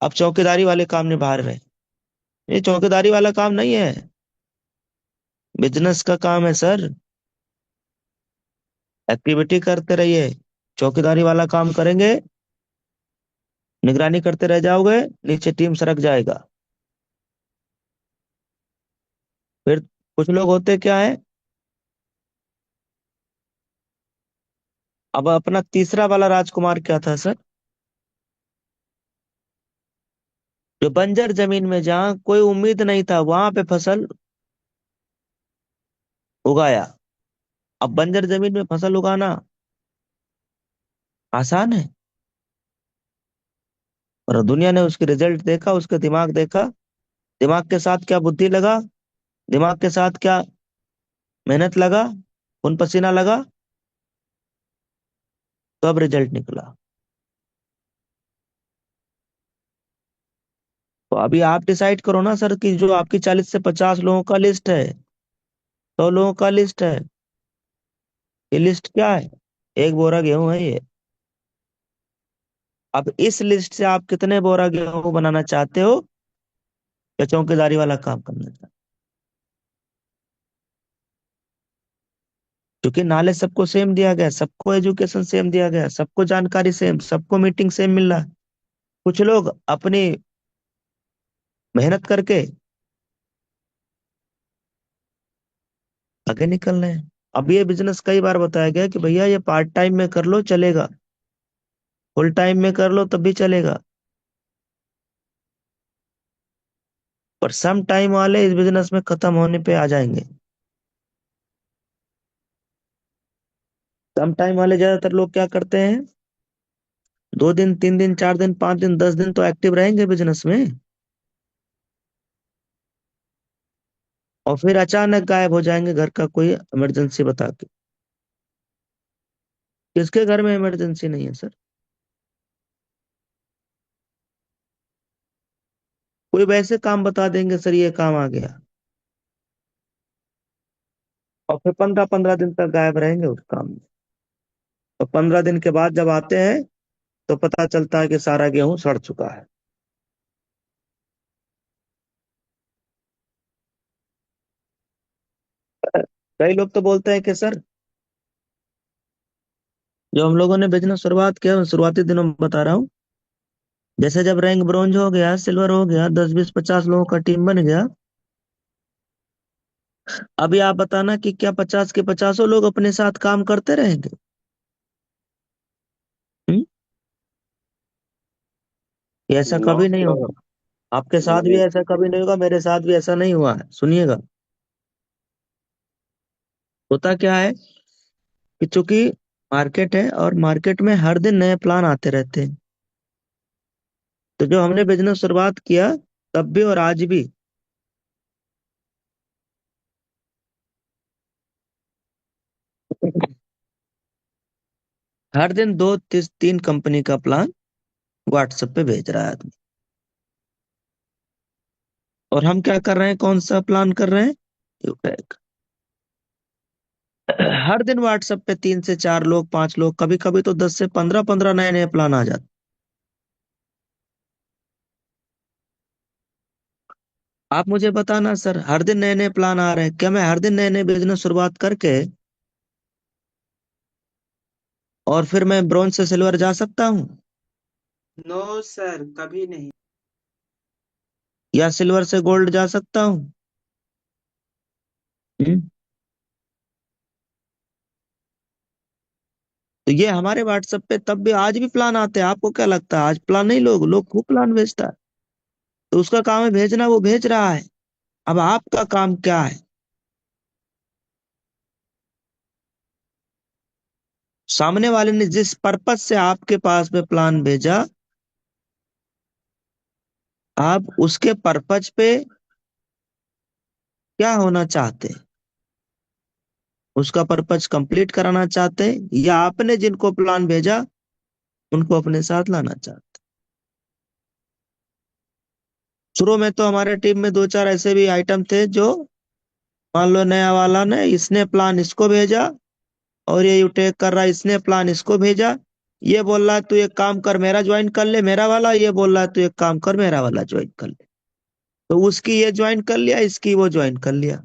अब चौकीदारी वाले काम निभा रहे हैं। ये चौकीदारी वाला काम नहीं है, बिजनेस का काम है सर। एक्टिविटी करते रहिए, चौकीदारी वाला काम करेंगे, निगरानी करते रह जाओगे, नीचे टीम सरक जाएगा। फिर कुछ लोग होते क्या है, अब अपना तीसरा वाला राजकुमार क्या था सर, जो बंजर जमीन में जहां कोई उम्मीद नहीं था वहां पे फसल उगाया। अब बंजर जमीन में फसल उगाना आसान है, और दुनिया ने उसके रिजल्ट देखा, उसके दिमाग देखा, दिमाग के साथ क्या बुद्धि लगा, दिमाग के साथ क्या मेहनत लगा, खून पसीना लगा, तो अब रिजल्ट निकला। तो अभी आप डिसाइड करो ना सर, कि जो आपकी 40 से 50 लोगों का लिस्ट है, 100 लोगों का लिस्ट है, ये लिस्ट क्या है, एक बोरा गेहूं है ये। अब इस लिस्ट से आप कितने बोरा गेहूं बनाना चाहते हो, या चौकीदारी वाला काम करना चाहते हो? क्योंकि नॉलेज सबको सेम दिया गया, सबको एजुकेशन सेम दिया गया, सबको जानकारी सेम, सबको मीटिंग सेम मिल रहा है। कुछ लोग अपनी मेहनत करके आगे निकल रहे हैं। अब ये बिजनेस कई बार बताया गया कि भैया ये पार्ट टाइम में कर लो चलेगा, फुल टाइम में कर लो तब भी चलेगा, पर सम टाइम वाले इस बिजनेस में खत्म होने पे आ जाएंगे। सम टाइम वाले ज्यादातर लोग क्या करते हैं, 2 दिन 3 दिन 4 दिन 5 दिन 10 दिन तो एक्टिव रहेंगे बिजनेस में, और फिर अचानक गायब हो जाएंगे घर का कोई इमरजेंसी बता के। किसके घर में इमरजेंसी नहीं है सर, कोई वैसे काम बता देंगे सर ये काम आ गया, और फिर 15-15 दिन तक गायब रहेंगे उस काम में। और 15 दिन के बाद जब आते हैं तो पता चलता है कि सारा गेहूं सड़ चुका है। कई लोग तो बोलते हैं कि सर, जो हम लोगों ने बिजनेस शुरुआत किया, शुरुआती दिनों में बता रहा हूँ, जैसे जब रैंक ब्रॉन्ज हो गया, सिल्वर हो गया, 10 20 50 लोगों का टीम बन गया, अभी आप बताना कि क्या 50 के 50 लोग अपने साथ काम करते रहेंगे? हम्म? ये ऐसा नो कभी नहीं सर, होगा, आपके साथ भी नहीं। ऐसा कभी नहीं होगा, मेरे साथ भी ऐसा नहीं हुआ है। सुनिएगा, होता क्या है कि चूंकि मार्केट है, और मार्केट में हर दिन नए प्लान आते रहते हैं, तो जो हमने बिजनेस शुरुआत किया तब भी और आज भी, हर दिन 2 3 कंपनी का प्लान व्हाट्सएप पे भेज रहा है आदमी। और हम क्या कर रहे हैं, कौन सा प्लान कर रहे हैं, यूटेक। हर दिन व्हाट्सएप पे 3 से 4 लोग, 5 लोग, कभी कभी तो 10 से 15 15 नए नए प्लान आ जाते। आप मुझे बताना सर, हर दिन नए नए प्लान आ रहे हैं, क्या मैं हर दिन नए नए बिजनेस शुरुआत करके और फिर मैं ब्रॉन्ज से सिल्वर जा सकता हूँ, नो सर, कभी नहीं। या सिल्वर से गोल्ड जा सकता हूँ? हम्म? तो ये हमारे व्हाट्सएप पे तब भी आज भी प्लान आते हैं। आपको क्या लगता है आज प्लान नहीं, लोग लोग खूब प्लान भेजता है, तो उसका काम है भेजना, वो भेज रहा है। अब आपका काम क्या है, सामने वाले ने जिस पर्पज से आपके पास में प्लान भेजा, आप उसके पर्पज पे क्या होना चाहते हैं, उसका पर्पज कंप्लीट कराना चाहते हैं, या आपने जिनको प्लान भेजा उनको अपने साथ लाना चाहते हैं? शुरू में तो हमारे टीम में 2 4 ऐसे भी आइटम थे, जो मान लो नया वाला ने इसने प्लान इसको भेजा, और ये यूटेक कर रहा है इसने प्लान इसको भेजा, ये बोल रहा है तू एक काम कर मेरा ज्वाइन कर ले मेरा वाला, ये बोल रहा है तू एक काम कर मेरा वाला ज्वाइन कर ले। तो उसकी ये ज्वाइन कर लिया, इसकी वो ज्वाइन कर लिया।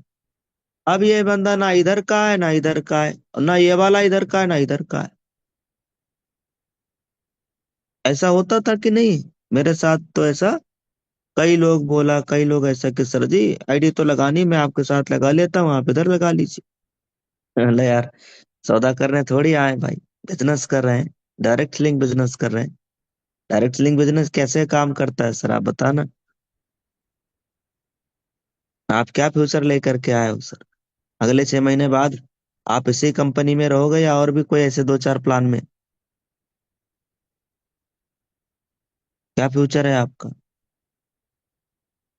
अब ये बंदा ना इधर का है ना इधर का है, और ना ये वाला इधर का है ना इधर का है। ऐसा होता था कि नहीं? मेरे साथ तो ऐसा कई लोग बोला, कई लोग ऐसा कि सर जी आईडी तो लगानी, मैं आपके साथ लगा लेता हूँ, आप इधर लगा लीजिए। अरे यार, सौदा करने थोड़ी आए भाई, बिजनेस कर रहे हैं, डायरेक्ट लिंक बिजनेस कर रहे हैं। डायरेक्ट लिंक बिजनेस कैसे काम करता है सर, आप बताना। आप क्या फ्यूचर लेकर के आए हो सर? अगले 6 महीने बाद आप इसी कंपनी में रहोगे या और भी कोई ऐसे 2-4 प्लान में? क्या फ्यूचर है आपका?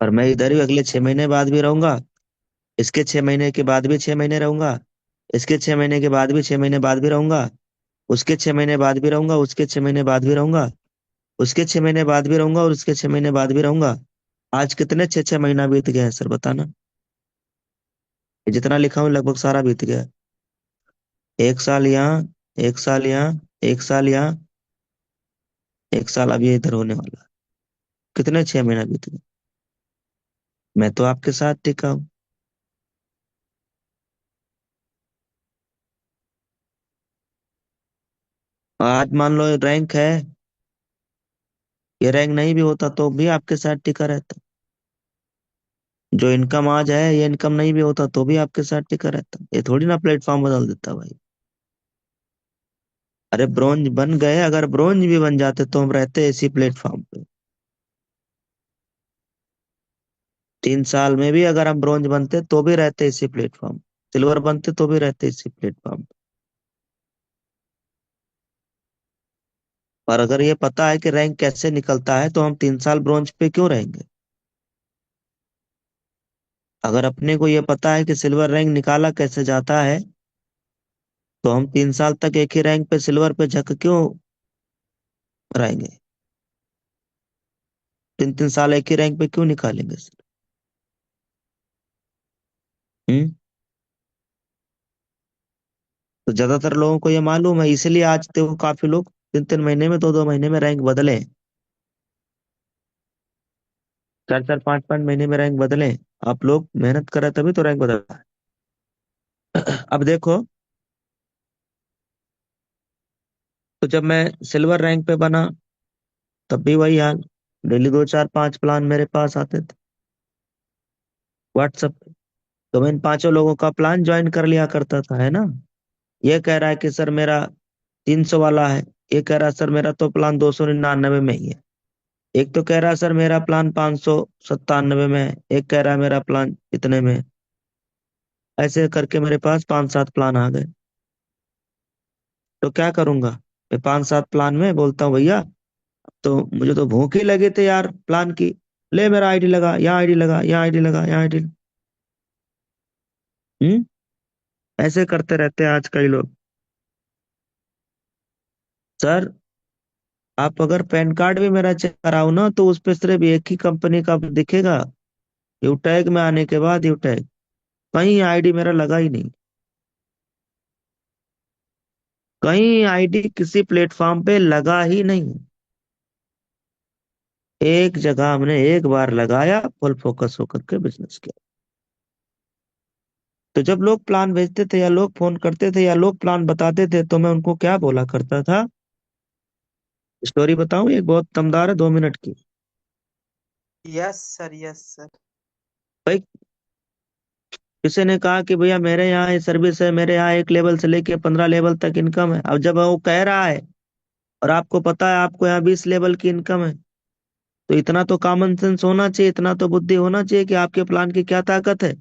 और मैं इधर ही अगले 6 महीने बाद भी रहूंगा, इसके 6 महीने के बाद भी 6 महीने रहूंगा, इसके 6 महीने के बाद भी 6 महीने बाद भी रहूंगा, उसके 6 महीने बाद भी रहूंगा, उसके 6 महीने बाद भी रहूंगा, उसके 6 महीने बाद भी रहूंगा और उसके 6 महीने बाद भी रहूंगा। आज कितने 6-6 महीना बीत गया है सर, बताना। ये जितना लिखा हूँ लगभग सारा बीत गया है। 1 साल यहाँ, 1 साल यहाँ, 1 साल यहाँ, 1 साल अब ये इधर होने वाला है। कितने 6 महीना बीत गए? मैं तो आपके साथ टिका हूँ। आज मान लो रैंक है, ये रैंक नहीं भी होता तो भी आपके साथ टिका रहता। जो इनकम आज है, ये इनकम नहीं भी होता तो भी आपके साथ टिका रहता। ये थोड़ी ना प्लेटफॉर्म बदल देता भाई। अरे ब्रोंज बन गए, अगर ब्रोंज भी बन जाते तो हम रहते इसी प्लेटफॉर्म पे। 3 साल में भी अगर हम ब्रोंज बनते तो भी रहते इसी प्लेटफॉर्म, सिल्वर बनते तो भी रहते इसी प्लेटफॉर्म। पर अगर ये पता है कि रैंक कैसे निकलता है तो हम 3 साल ब्रोंज पे क्यों रहेंगे? अगर अपने को ये पता है कि सिल्वर रैंक निकाला कैसे जाता है, तो हम 3 साल तक एक ही रैंक पे सिल्वर पे झक क्यों रहेंगे? 3-3 साल एक ही रैंक पे क्यों निकालेंगे सर? हम्म। तो ज्यादातर लोगों को ये मालूम है, इसलिए आज देखो काफी लोग 3-3 महीने में, 2-2 महीने में रैंक बदले, 4-4 5-5 महीने में रैंक बदले। आप लोग मेहनत कर रहे तभी तो रैंक बदला है। अब देखो, तो जब मैं सिल्वर रैंक पे बना तब भी वही हाल। डेली 2-4-5 प्लान मेरे पास आते थे व्हाट्सएप पे। तो मैं इन 5 लोगों का प्लान ज्वाइन कर लिया करता था, है ना। ये कह रहा है कि सर मेरा 300 वाला है, ये कह रहा है सर मेरा तो प्लान 299 में ही है, एक तो कह रहा है सर मेरा प्लान 597 में है, एक कह रहा है मेरा प्लान इतने में है। ऐसे करके मेरे पास 5-7 प्लान आ गए। तो क्या करूंगा? मैं 5-7 प्लान में बोलता हूँ भैया, तो मुझे तो भूख ही लगी थी यार प्लान की, ले मेरा आईडी लगा, यहाँ आईडी लगा, यहाँ आईडी लगा, यहाँ आईडी। हम्म। ऐसे करते रहते हैं आज कई लोग। सर, आप अगर पैन कार्ड भी मेरा चेक कराओ ना तो उस पे सिर्फ एक ही कंपनी का दिखेगा, यूटैग में आने के बाद यूटैग, कहीं आईडी मेरा लगा ही नहीं। कहीं आईडी किसी प्लेटफॉर्म पे लगा ही नहीं। एक जगह हमने एक बार लगाया, फुल फोकस होकर के बिजनेस किया। तो जब लोग प्लान भेजते थे या लोग फोन करते थे या लोग प्लान बताते थे तो मैं उनको क्या बोला करता था? स्टोरी बताऊं, एक बहुत दमदार है, 2 मिनट की। Yes sir, yes sir. भाई, किसी ने कहा कि भैया मेरे यहाँ ये सर्विस है, मेरे यहाँ 1 लेवल से लेके 15 लेवल तक इनकम है। अब जब वो कह रहा है और आपको पता है आपको यहाँ 20 लेवल की इनकम है, तो इतना तो कॉमन सेंस होना चाहिए, इतना तो बुद्धि होना चाहिए कि आपके प्लान की क्या ताकत है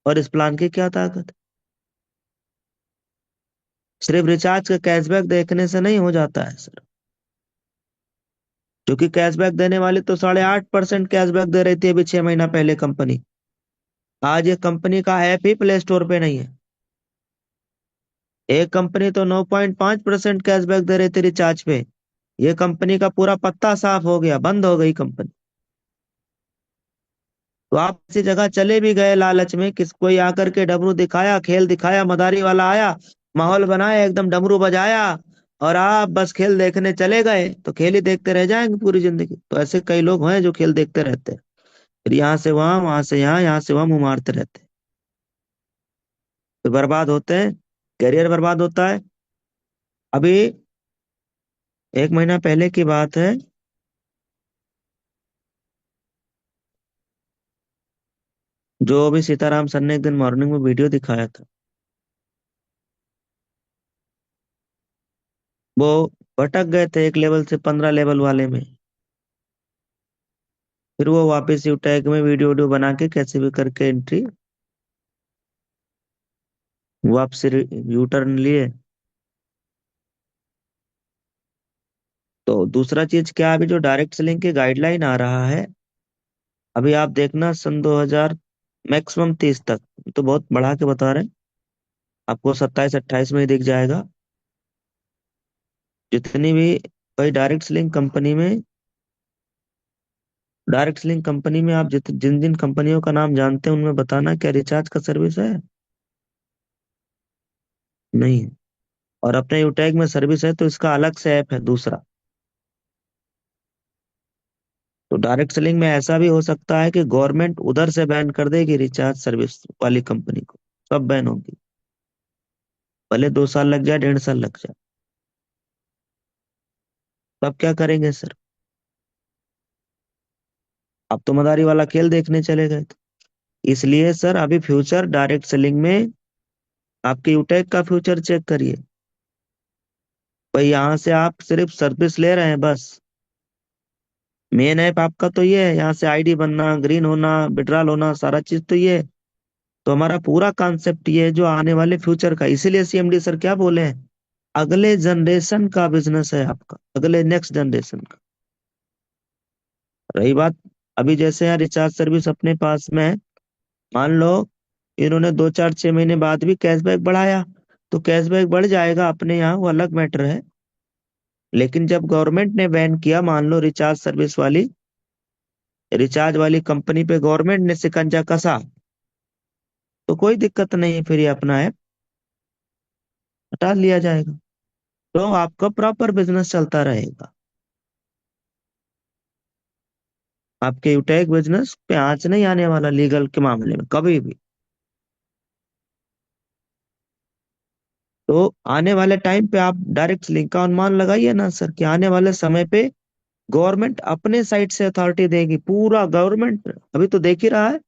और इस प्लान की क्या ताकत है। सिर्फ रिचार्ज का कैशबैक देखने से नहीं हो जाता है सर, क्योंकि कैशबैक देने वाली तो 8.5% कैशबैक दे रही थी अभी 6 महीना पहले कंपनी। आज ये कंपनी का ऐप ही प्ले स्टोर पे नहीं है। एक कंपनी तो 9.5% कैशबैक दे रही थी रिचार्ज पे, ये कंपनी का पूरा पत्ता साफ हो गया, बंद हो गई कंपनी। तो आप किसी जगह चले भी गए लालच में, किस कोई आकर के डमरू दिखाया, खेल दिखाया, मदारी वाला आया, माहौल बनाया, एकदम डमरू बजाया, और आप बस खेल देखने चले गए, तो खेल ही देखते रह जाएंगे पूरी जिंदगी। तो ऐसे कई लोग हैं जो खेल देखते रहते हैं। फिर यहाँ से वहां, वहां से यहाँ से वहां मुंह मारते रहते हैं, तो बर्बाद होते हैं, करियर बर्बाद होता है। अभी 1 महीना पहले की बात है, जो अभी सीताराम सर ने एक दिन मॉर्निंग में वीडियो दिखाया था, वो भटक गए थे एक लेवल से 15 लेवल वाले में। फिर वो वापस यूटैग में वीडियो वीडियो बना के कैसे भी करके एंट्री, वापस यू टर्न लिए। तो दूसरा चीज क्या, अभी जो डायरेक्ट सेलिंग की गाइडलाइन आ रहा है, अभी आप देखना सन 2000 मैक्सिमम 30 तक, तो बहुत बढ़ा के बता रहे हैं, आपको 27-28 में ही दिख जाएगा। जितनी भी भाई डायरेक्ट सेलिंग कंपनी में आप जिन जिन कंपनियों का नाम जानते हैं उनमें बताना क्या रिचार्ज का सर्विस है? नहीं है। और अपने यूटैग में सर्विस है तो इसका अलग से ऐप है दूसरा। तो डायरेक्ट सेलिंग में ऐसा भी हो सकता है कि गवर्नमेंट उधर से बैन कर देगी रिचार्ज सर्विस वाली कंपनी को, सब बैन होगी, भले 2 साल लग जाए, 1.5 साल लग जाए। तब क्या करेंगे सर? अब तो मदारी वाला खेल देखने चले गए थे। इसलिए सर अभी फ्यूचर डायरेक्ट सेलिंग में आपके यूटेक का फ्यूचर चेक करिए। भाई यहाँ से आप सिर्फ सर्विस ले रहे हैं बस, मेन ऐप आपका तो ये है, यहाँ से आईडी बनना, ग्रीन होना, विड्रॉल होना, सारा चीज तो ये है। तो हमारा पूरा कॉन्सेप्ट ये है जो आने वाले फ्यूचर का, इसीलिए सीएमडी सर क्या बोले हैं, अगले जनरेशन का बिजनेस है आपका, अगले नेक्स्ट जनरेशन का। रही बात, अभी जैसे यहाँ रिचार्ज सर्विस अपने पास में है, मान लो इन्होंने 2 4 6 महीने बाद भी कैशबैक बढ़ाया, तो कैशबैक बढ़ जाएगा अपने यहाँ, वो अलग मैटर है। लेकिन जब गवर्नमेंट ने बैन किया, मान लो रिचार्ज वाली कंपनी पे गवर्नमेंट ने शिकंजा कसा, तो कोई दिक्कत नहीं, फिर ये अपना ऐप हटा लिया जाएगा, तो आपका प्रॉपर बिजनेस चलता रहेगा। आपके यूटेक बिजनेस पे आंच नहीं आने वाला लीगल के मामले में कभी भी। तो आने वाले टाइम पे आप डायरेक्ट लिंक का अनुमान लगाइए ना सर, कि आने वाले समय पे गवर्नमेंट अपने साइड से अथॉरिटी देगी, पूरा गवर्नमेंट अभी तो देख ही रहा है,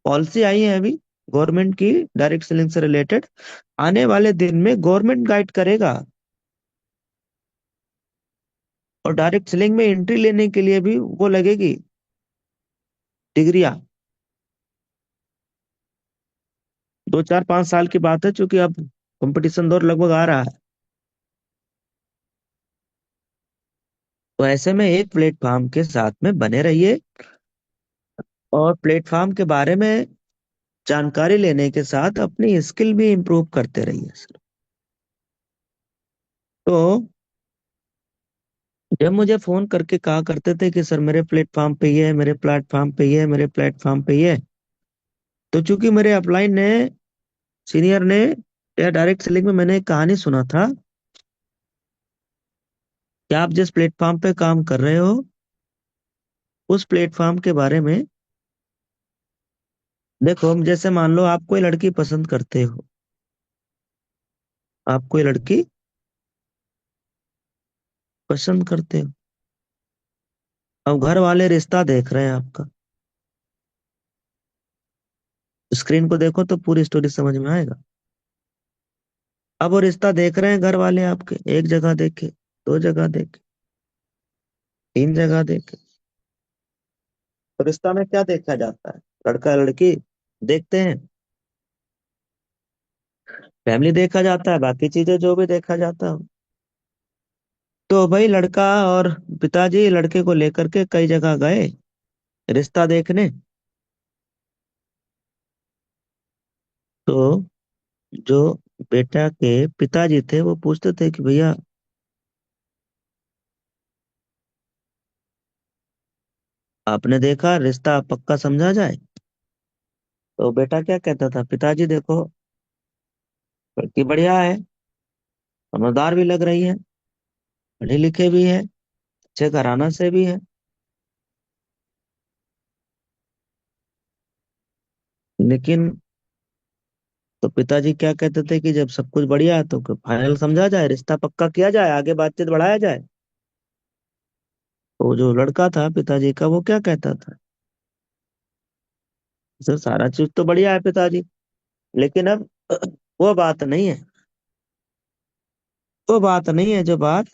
पॉलिसी आई है अभी गवर्नमेंट की डायरेक्ट सेलिंग से रिलेटेड, आने वाले दिन में गवर्नमेंट गाइड करेगा। और डायरेक्ट सेलिंग में एंट्री लेने के लिए भी वो लगेगी डिग्रियां, 2 4 5 साल की बात है, क्योंकि अब कंपटीशन दौर लगभग आ रहा है। तो ऐसे में एक प्लेटफॉर्म के साथ में बने रहिए, और प्लेटफॉर्म के बारे में जानकारी लेने के साथ अपनी स्किल भी इम्प्रूव करते रहिए सर। तो जब मुझे फोन करके कहा करते थे कि सर मेरे प्लेटफॉर्म पे ये है, मेरे प्लेटफॉर्म पे ये है, मेरे प्लेटफॉर्म पे ये है, तो चूंकि मेरे अपलाइन ने, सीनियर ने, या डायरेक्ट सेलिंग में मैंने एक कहानी सुना था कि आप जिस प्लेटफॉर्म पे काम कर रहे हो उस प्लेटफॉर्म के बारे में देखो। जैसे मान लो आप कोई लड़की पसंद करते हो, आप कोई लड़की पसंद करते हो, अब घर वाले रिश्ता देख रहे हैं आपका, स्क्रीन को देखो तो पूरी स्टोरी समझ में आएगा। अब वो रिश्ता देख रहे हैं घर वाले आपके, एक जगह देखे, 2 जगह देखे, 3 जगह देखे। तो रिश्ता में क्या देखा जाता है, लड़का लड़की देखते हैं, फैमिली देखा जाता है, बाकी चीजें जो भी देखा जाता है। तो भाई लड़का और पिताजी लड़के को लेकर के कई जगह गए रिश्ता देखने। तो जो बेटा के पिताजी थे वो पूछते थे कि भैया आपने देखा रिश्ता पक्का समझा जाए? तो बेटा क्या कहता था, पिताजी देखो लड़की बढ़िया है, समझदार भी लग रही है, पढ़े लिखे भी है, अच्छे घराना से भी है, लेकिन तो पिताजी क्या कहते थे कि जब सब कुछ बढ़िया है तो फाइनल समझा जाए, रिश्ता पक्का किया जाए, आगे बातचीत बढ़ाया जाए। तो जो लड़का था पिताजी का, वो क्या कहता था, सर सारा चीज तो बढ़िया है पिताजी, लेकिन अब वो बात नहीं है, वो बात नहीं है जो बात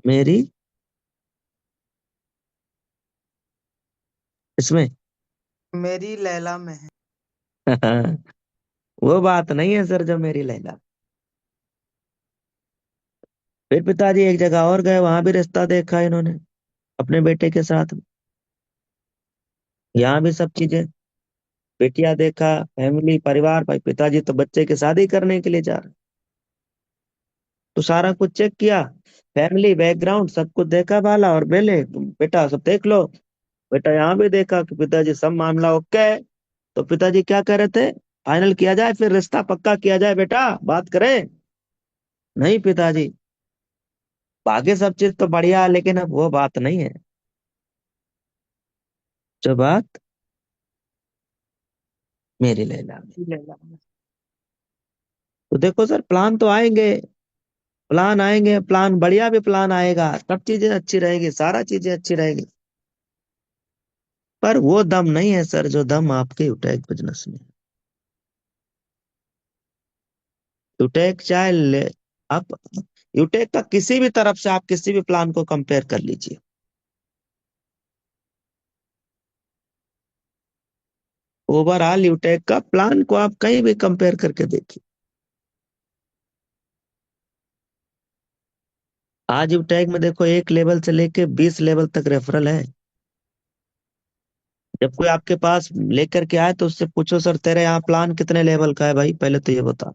मेरी इसमें। मेरी लैला में है। वो बात नहीं है सर जो मेरी लैला। फिर पिताजी एक जगह और गए, वहां भी रिश्ता देखा इन्होंने अपने बेटे के साथ। यहाँ भी सब चीजें, बेटिया देखा, फैमिली, परिवार, भाई पिताजी तो बच्चे की शादी करने के लिए जा रहे, तो सारा कुछ चेक किया, फैमिली बैकग्राउंड सब कुछ देखा भाला, और बेले बेटा सब देख लो। बेटा यहाँ भी देखा कि पिताजी सब मामला ओके है। तो पिताजी क्या कह रहे थे, फाइनल किया जाए, फिर रिश्ता पक्का किया जाए, बेटा बात करें। नहीं पिताजी, बाकी सब चीज तो बढ़िया है, लेकिन अब वो बात नहीं है जो बात मेरी लैला में। लैला में। तो देखो सर, प्लान तो आएंगे, प्लान आएंगे, प्लान बढ़िया भी प्लान आएगा, सब चीजें अच्छी रहेगी, सारा चीजें अच्छी रहेगी, पर वो दम नहीं है सर जो दम आपके यूटेक बिजनेस में है। यूटेक चाहे ले, आप यूटेक का किसी भी तरफ से आप किसी भी प्लान को कंपेयर कर लीजिए, ओवरऑल यूटेक का प्लान को आप कहीं भी कंपेयर करके देखिए। आज यूटेक में देखो, 1 लेवल से लेके 20 लेवल तक रेफरल है। जब कोई आपके पास लेकर के आए तो उससे पूछो, सर तेरे यहाँ प्लान कितने लेवल का है भाई, पहले तो ये बता।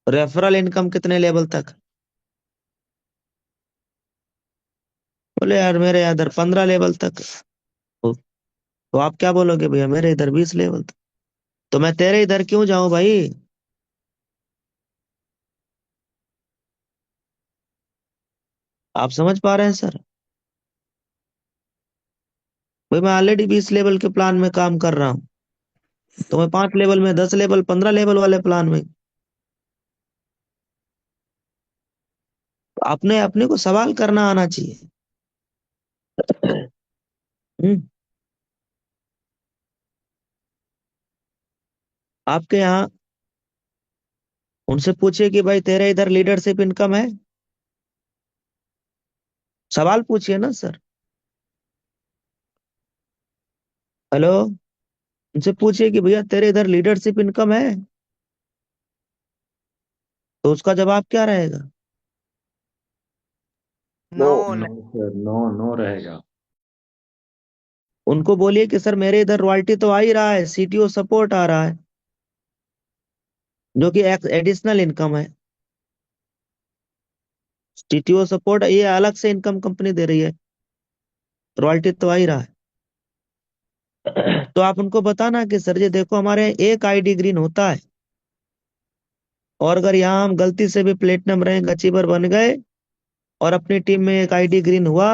रेफरल इनकम कितने लेवल तक, बोले यार मेरे यहाँ इधर 15 लेवल तक। तो आप क्या बोलोगे, भैया मेरे इधर 20 लेवल तक। तो मैं तेरे इधर क्यों जाऊं भाई। आप समझ पा रहे हैं सर, भाई मैं ऑलरेडी 20 लेवल के प्लान में काम कर रहा हूँ, तो मैं 5 लेवल में, 10 लेवल, 15 लेवल वाले प्लान में। आपने अपने को सवाल करना आना चाहिए। हम्म, आपके यहाँ उनसे पूछिए कि भाई तेरे इधर लीडरशिप इनकम है, सवाल पूछिए ना सर। हेलो, उनसे पूछिए कि भैया तेरे इधर लीडरशिप इनकम है, तो उसका जवाब क्या रहेगा। No. No sir, no no रहेगा। उनको बोलिए कि सर मेरे इधर रॉयल्टी तो आ ही रहा है, सीटीओ सपोर्ट आ रहा है, जो कि एडिशनल इनकम है। सीटीओ सपोर्ट ये अलग से इनकम कंपनी दे रही है, रॉयल्टी तो आ ही रहा है। तो आप उनको बताना कि सर जी देखो, हमारे यहाँ एक आईडी ग्रीन होता है, और अगर यहाँ हम गलती से भी प्लेटिनम रैंक अचीवर बन गए और अपनी टीम में एक आईडी ग्रीन हुआ,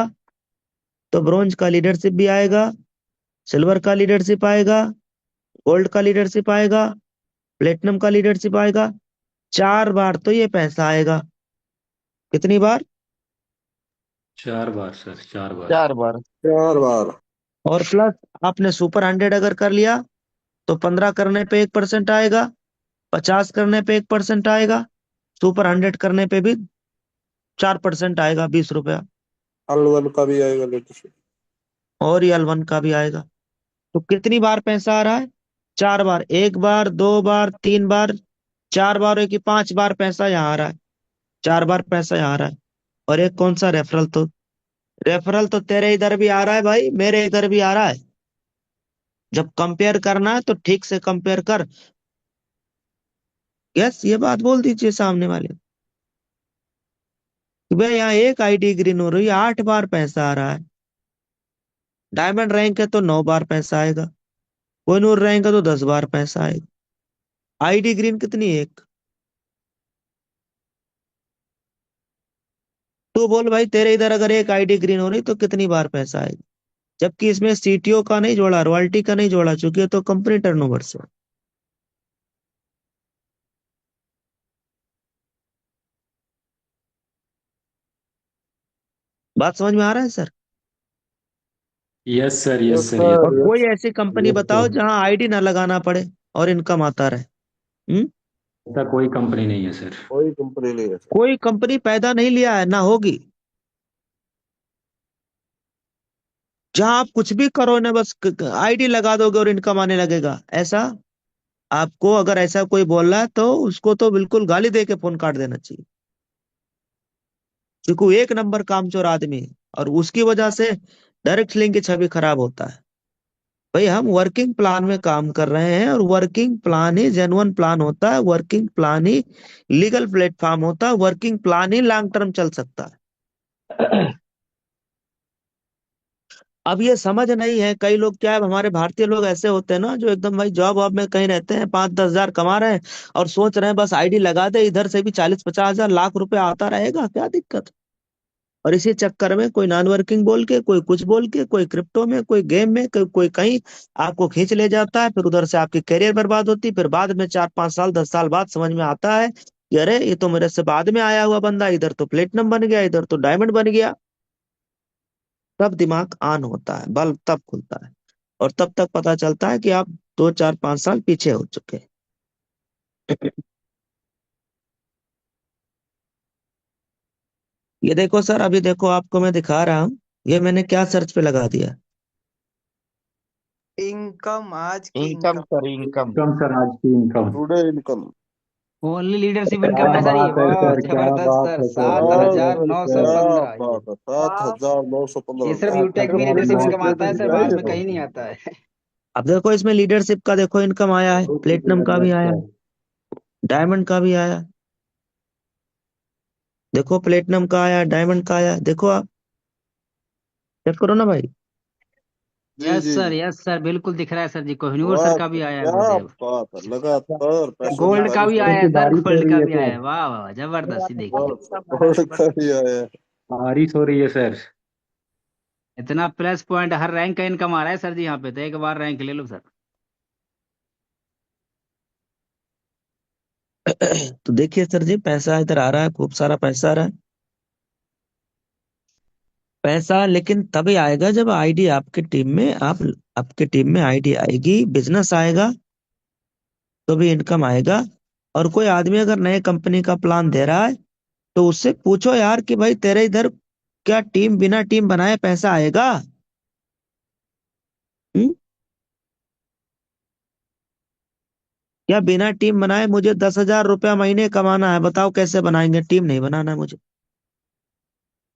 तो ब्रॉन्ज का लीडरशिप भी आएगा, सिल्वर का लीडरशिप आएगा, गोल्ड का लीडरशिप आएगा, प्लेटिनम का लीडरशिप आएगा। 4 बार तो ये पैसा आएगा। कितनी बार, 4 बार सर, 4 बार। 4 बार। 4 बार। और प्लस आपने सुपर 100 अगर कर लिया तो 15 करने पे 1% आएगा, 50 करने पे 1% आएगा, सुपर 100 करने पे भी 4% आएगा, 20 रुपया। L1 का भी आएगा लेटेस्ट। और ये L1 का भी आएगा। तो कितनी बार पैसा आ रहा है, 4 बार, 1 बार, 2 बार, 3 बार, 4 बार है कि 5 बार पैसा यहाँ आ रहा है, 4 बार पैसा यहाँ आ रहा है। और एक कौन सा रेफरल, तो रेफरल तो तेरे इधर भी आ रहा है भाई, मेरे इधर भी आ रहा है। जब कंपेयर करना है तो ठीक से कंपेयर कर। यस, ये बात बोल दीजिए सामने वाले को कि भाई यहाँ एक आईडी ग्रीन हो रही है, 8 बार पैसा आ रहा है। डायमंड रैंक है तो 9 बार पैसा आएगा, कोहिनूर रैंक है तो 10 बार पैसा आएगा। आईडी ग्रीन कितनी, एक। तू बोल भाई, तेरे इधर अगर एक आईडी ग्रीन हो रही तो कितनी बार पैसा आएगा। जबकि इसमें सीटीओ का नहीं जोड़ा, रॉयल्टी का नहीं जोड़ा, चूंकि ये तो कंपनी टर्नओवर से। बात समझ में आ रहा है sir? Yes sir, yes sir, और यस कोई ऐसी कंपनी यस बताओ सर। जहां आईडी ना लगाना पड़े और इनकम आता रहे। ऐसा कोई कंपनी नहीं है सर। कोई कंपनी नहीं है सर। कोई कंपनी पैदा नहीं लिया है, ना होगी। जहां आप कुछ भी करो ना, बस आईडी लगा दोगे और इनकम आने लगेगा, ऐसा आपको अगर ऐसा कोई बोल रहा है तो उसको तो बिल्कुल गाली दे के फोन काट देना चाहिए, क्योंकि वो एक नंबर कामचोर आदमी है और उसकी वजह से डायरेक्ट लिंक की छवि खराब होता है। भाई हम वर्किंग प्लान में काम कर रहे हैं और वर्किंग प्लान ही जेन्युइन प्लान होता है, वर्किंग प्लान ही लीगल प्लेटफॉर्म होता है, वर्किंग प्लान ही लॉन्ग टर्म चल सकता है। अब ये समझ नहीं है, कई लोग क्या है, हमारे भारतीय लोग ऐसे होते हैं ना, जो एकदम भाई जॉब वॉब में कहीं रहते हैं, 5-10 हजार कमा रहे हैं और सोच रहे हैं बस आईडी लगा दे, इधर से भी 40-50 हजार लाख रुपए आता रहेगा, क्या दिक्कत। और इसी चक्कर में कोई नॉन वर्किंग बोल के, कोई कुछ बोल के, कोई क्रिप्टो में, कोई गेम में, कोई कहीं आपको खींच ले जाता है, फिर उधर से आपकी करियर बर्बाद होती है, फिर बाद में 4-5 साल 10 साल बाद समझ में आता है कि अरे ये तो मेरे से बाद में आया हुआ बंदा, इधर तो प्लेटिनम बन गया, इधर तो डायमंड बन गया। तब दिमाग ऑन होता है, बल्ब तब खुलता है, और तब तक पता चलता है कि आप 2-4-5 साल पीछे हो चुके हैं। ये देखो सर, अभी देखो आपको मैं दिखा रहा हूँ, ये मैंने क्या सर्च पे लगा दिया। इनकम, आज की income income. Sir, income. Income sir, आज की income. Today income. Only leadership income क्या है सर, ये बात है वाह सर, क्या जबरदस्त बात सर, है सर, सात हाँ बहुत हजार सर, नौ सौ क्या पंद्रह बात है, वाह, 7,915 ये सिर्फ रुपया। यूटेक में बहुत लीडरशिप कंपनी इनकम बहुत आता है ट्रेडिंग सर, क्या बाद है में तो। कहीं नहीं आता है। अब देखो इसमें लीडरशिप का देखो इनकम आया है, बहुत ही प्लेटिनम का भी जबरदस्त आया, सर। डायमंड का भी आया, देखो प्लेटिनम का आया, डायमंड का आया, देखो आप चेक करो ना भाई। जी जी जी। यस सर, बिल्कुल दिख रहा है सर जी, कोहिनूर सर वाह का भी सर, आया है क्या गुरुदेव। बात है, लगातार पैसों की गोल्ड का बारिश भी हो आया रही है की सर, बारिश हो गोल्ड रही का है भी आया सर। है, वाह वाह वाह, जबरदस्त, ये है। देखिए। वाह सर, गोल्ड का भी आया है। बारिश हो रही है सर। इतना प्लस पॉइंट, हर रैंक का इनकम आ रहा है सर जी यहाँ पे, तो एक बार रैंक ले लो सर। तो देखिए सर जी, पैसा इधर आ रहा है, खूब सारा पैसा आ रहा है। पैसा लेकिन तभी आएगा जब आईडी आपके टीम में, आपके टीम में आईडी आएगी, बिजनेस आएगा, तो भी इनकम आएगा। और कोई आदमी अगर नए कंपनी का प्लान दे रहा है तो उससे पूछो यार कि भाई तेरे इधर क्या टीम, बिना टीम बनाए पैसा आएगा? हम्म? क्या बिना टीम बनाए मुझे 10,000 रुपया महीने कमाना है, बताओ कैसे बनाएंगे? टीम नहीं बनाना है मुझे।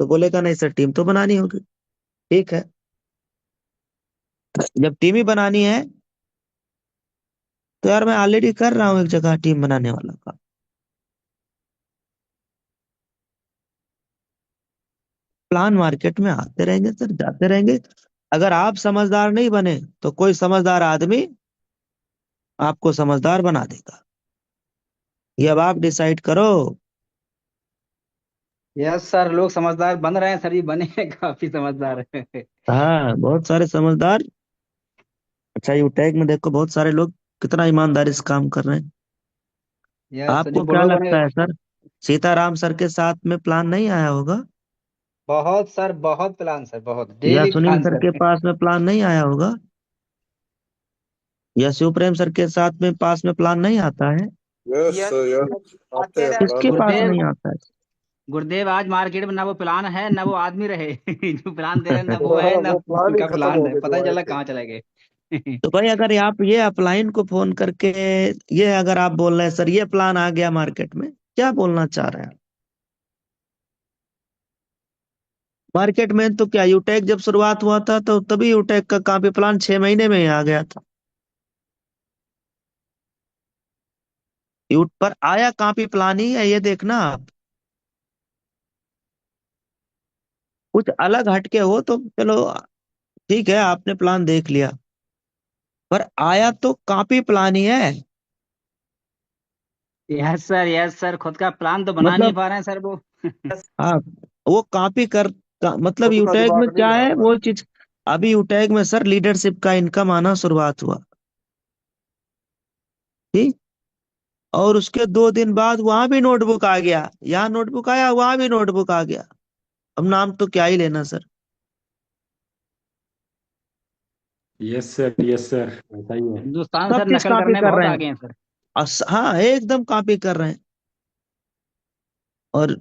तो बोलेगा नहीं सर, टीम तो बनानी होगी। ठीक है, जब टीम ही बनानी है तो यार मैं ऑलरेडी कर रहा हूँ एक जगह टीम बनाने वाला काम। प्लान मार्केट में आते रहेंगे सर, जाते रहेंगे। अगर आप समझदार नहीं बने तो कोई समझदार आदमी आपको समझदार बना देगा। ये अब आप डिसाइड करो। यस सर, लोग समझदार बन रहे हैं सर, ये बने हैं काफी समझदार है। हाँ, बहुत सारे समझदार। अच्छा यूटेक में देखो बहुत सारे लोग कितना ईमानदारी से काम कर रहे हैं। यस, जो आपको क्या बड़ों बने। लगता है सर, सीताराम सर के साथ में प्लान नहीं आया होगा? बहुत सर, बहुत प्लान सर, बहुत या daily Sunil plan sir sir. के पास में प्लान नहीं आया होगा? या शिवप्रेम सर के साथ में पास में प्लान नहीं आता है? यस यस सर, यस आते आते हैं रहते प्लान किसके हैं। आते पास हैं। गुरुदेव, नहीं आता है? गुरुदेव आज मार्केट में ना वो प्लान है ना वो आदमी रहे। जो प्लान दे रहे हैं ना वो है हाँ, ना वो प्लान ही उनका खत्म प्लान हो है, गए पता जो नहीं आए चला थे। कहाँ चले गए। तो भाई अगर आप ये अपलाइन को फोन करके, ये अगर आप बोल रहे हैं सर ये प्लान आ गया मार्केट में, क्या बोलना चाह रहे हैं? मार्केट में तो क्या, यूटेक जब शुरुआत हुआ था तो तभी यूटेक का कॉपी प्लान 6 महीने में ही आ गया था। यूट पर आया कॉपी प्लान ही है, ये देखना आप। कुछ अलग हटके हो तो चलो ठीक है, आपने प्लान देख लिया, पर आया तो कॉपी प्लान ही है। यस सर, यस सर, खुद का प्लान तो बना नहीं मतलब पा रहे हैं सर वो। हाँ, वो कॉपी कर मतलब खुद का यूटेक में दिमाग नहीं क्या लगा है पा वो रहे। चीज, अभी यूटैग में सर लीडरशिप का इनकम आना शुरुआत हुआ, ठीक। और उसके 2 दिन बाद वहां भी नोटबुक आ गया, यहाँ नोटबुक आया, वहां भी नोटबुक आ गया। अब नाम तो क्या ही लेना सर। यस सर ऐसा ही है। हिंदुस्तान सब सर चीज नकल कॉपी करने में कर बहुत रहे हैं। आगे हैं सर। हाँ, एकदम कॉपी कर रहे हैं। और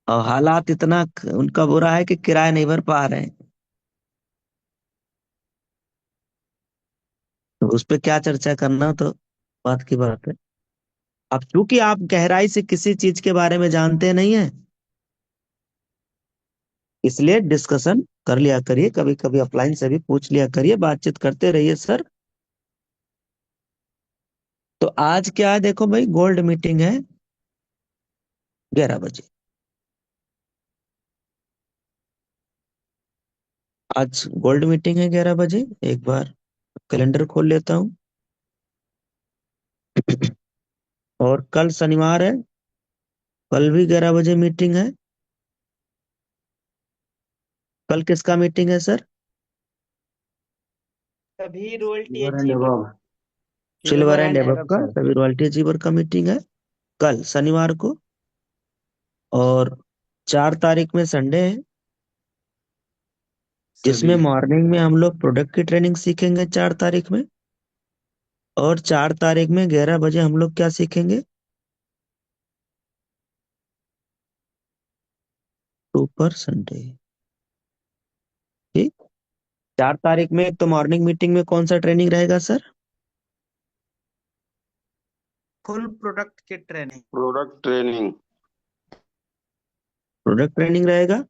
और हालात इतना उनका बुरा है कि किराया नहीं भर पा रहे हैं। तो उस पे क्या चर्चा करना, तो बात की बात है। अब चूंकि आप गहराई से किसी चीज के बारे में जानते नहीं है, इसलिए डिस्कशन कर लिया करिए, कभी कभी अपलाइन से भी पूछ लिया करिए, बातचीत करते रहिए सर। तो आज क्या है, देखो भाई, गोल्ड मीटिंग है 11 बजे। आज गोल्ड मीटिंग है 11 बजे। एक बार कैलेंडर खोल लेता हूँ। और कल शनिवार है, कल भी 11 बजे मीटिंग है। कल किसका मीटिंग है सर? सभी royalty silver and achiever. Above. Silver silver and and above above का सर। सभी रॉयल्टी अचीवर का मीटिंग है कल शनिवार को। और 4 तारीख में संडे है, जिसमें सभी। मॉर्निंग में हम लोग प्रोडक्ट की ट्रेनिंग सीखेंगे 4 तारीख में। और 4 तारीख में 11 बजे हम लोग क्या सीखेंगे? सुपर संडे, ठीक। 4 तारीख में तो मॉर्निंग मीटिंग में कौन सा ट्रेनिंग रहेगा सर? फुल प्रोडक्ट की training. Product training. Product training रहेगा।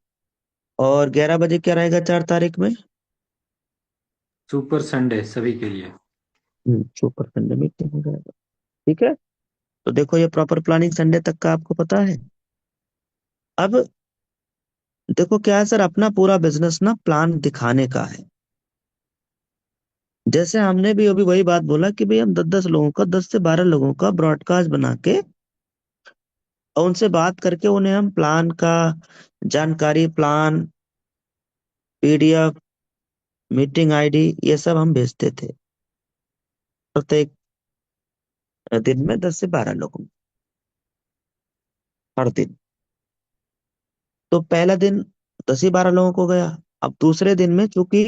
और 11 बजे क्या रहेगा 4 तारीख में? सुपर संडे सभी के लिए। सुपर संडे मीटिंग हो जाएगा, ठीक है। तो देखो, ये प्रॉपर प्लानिंग संडे तक का आपको पता है। अब देखो क्या है सर, अपना पूरा बिजनेस ना प्लान दिखाने का है। जैसे हमने भी अभी वही बात बोला कि भाई हम 10-10 लोगों का, 10 से 12 लोगों का ब्रॉडकास्ट बना के और उनसे बात करके उन्हें हम प्लान का जानकारी, प्लान, पीडीएफ, मीटिंग आईडी, ये सब हम भेजते थे प्रत्येक दिन में 10 से 12 लोगों, हर दिन। तो पहला दिन 10 ही 12 लोगों को गया। अब दूसरे दिन में चूंकि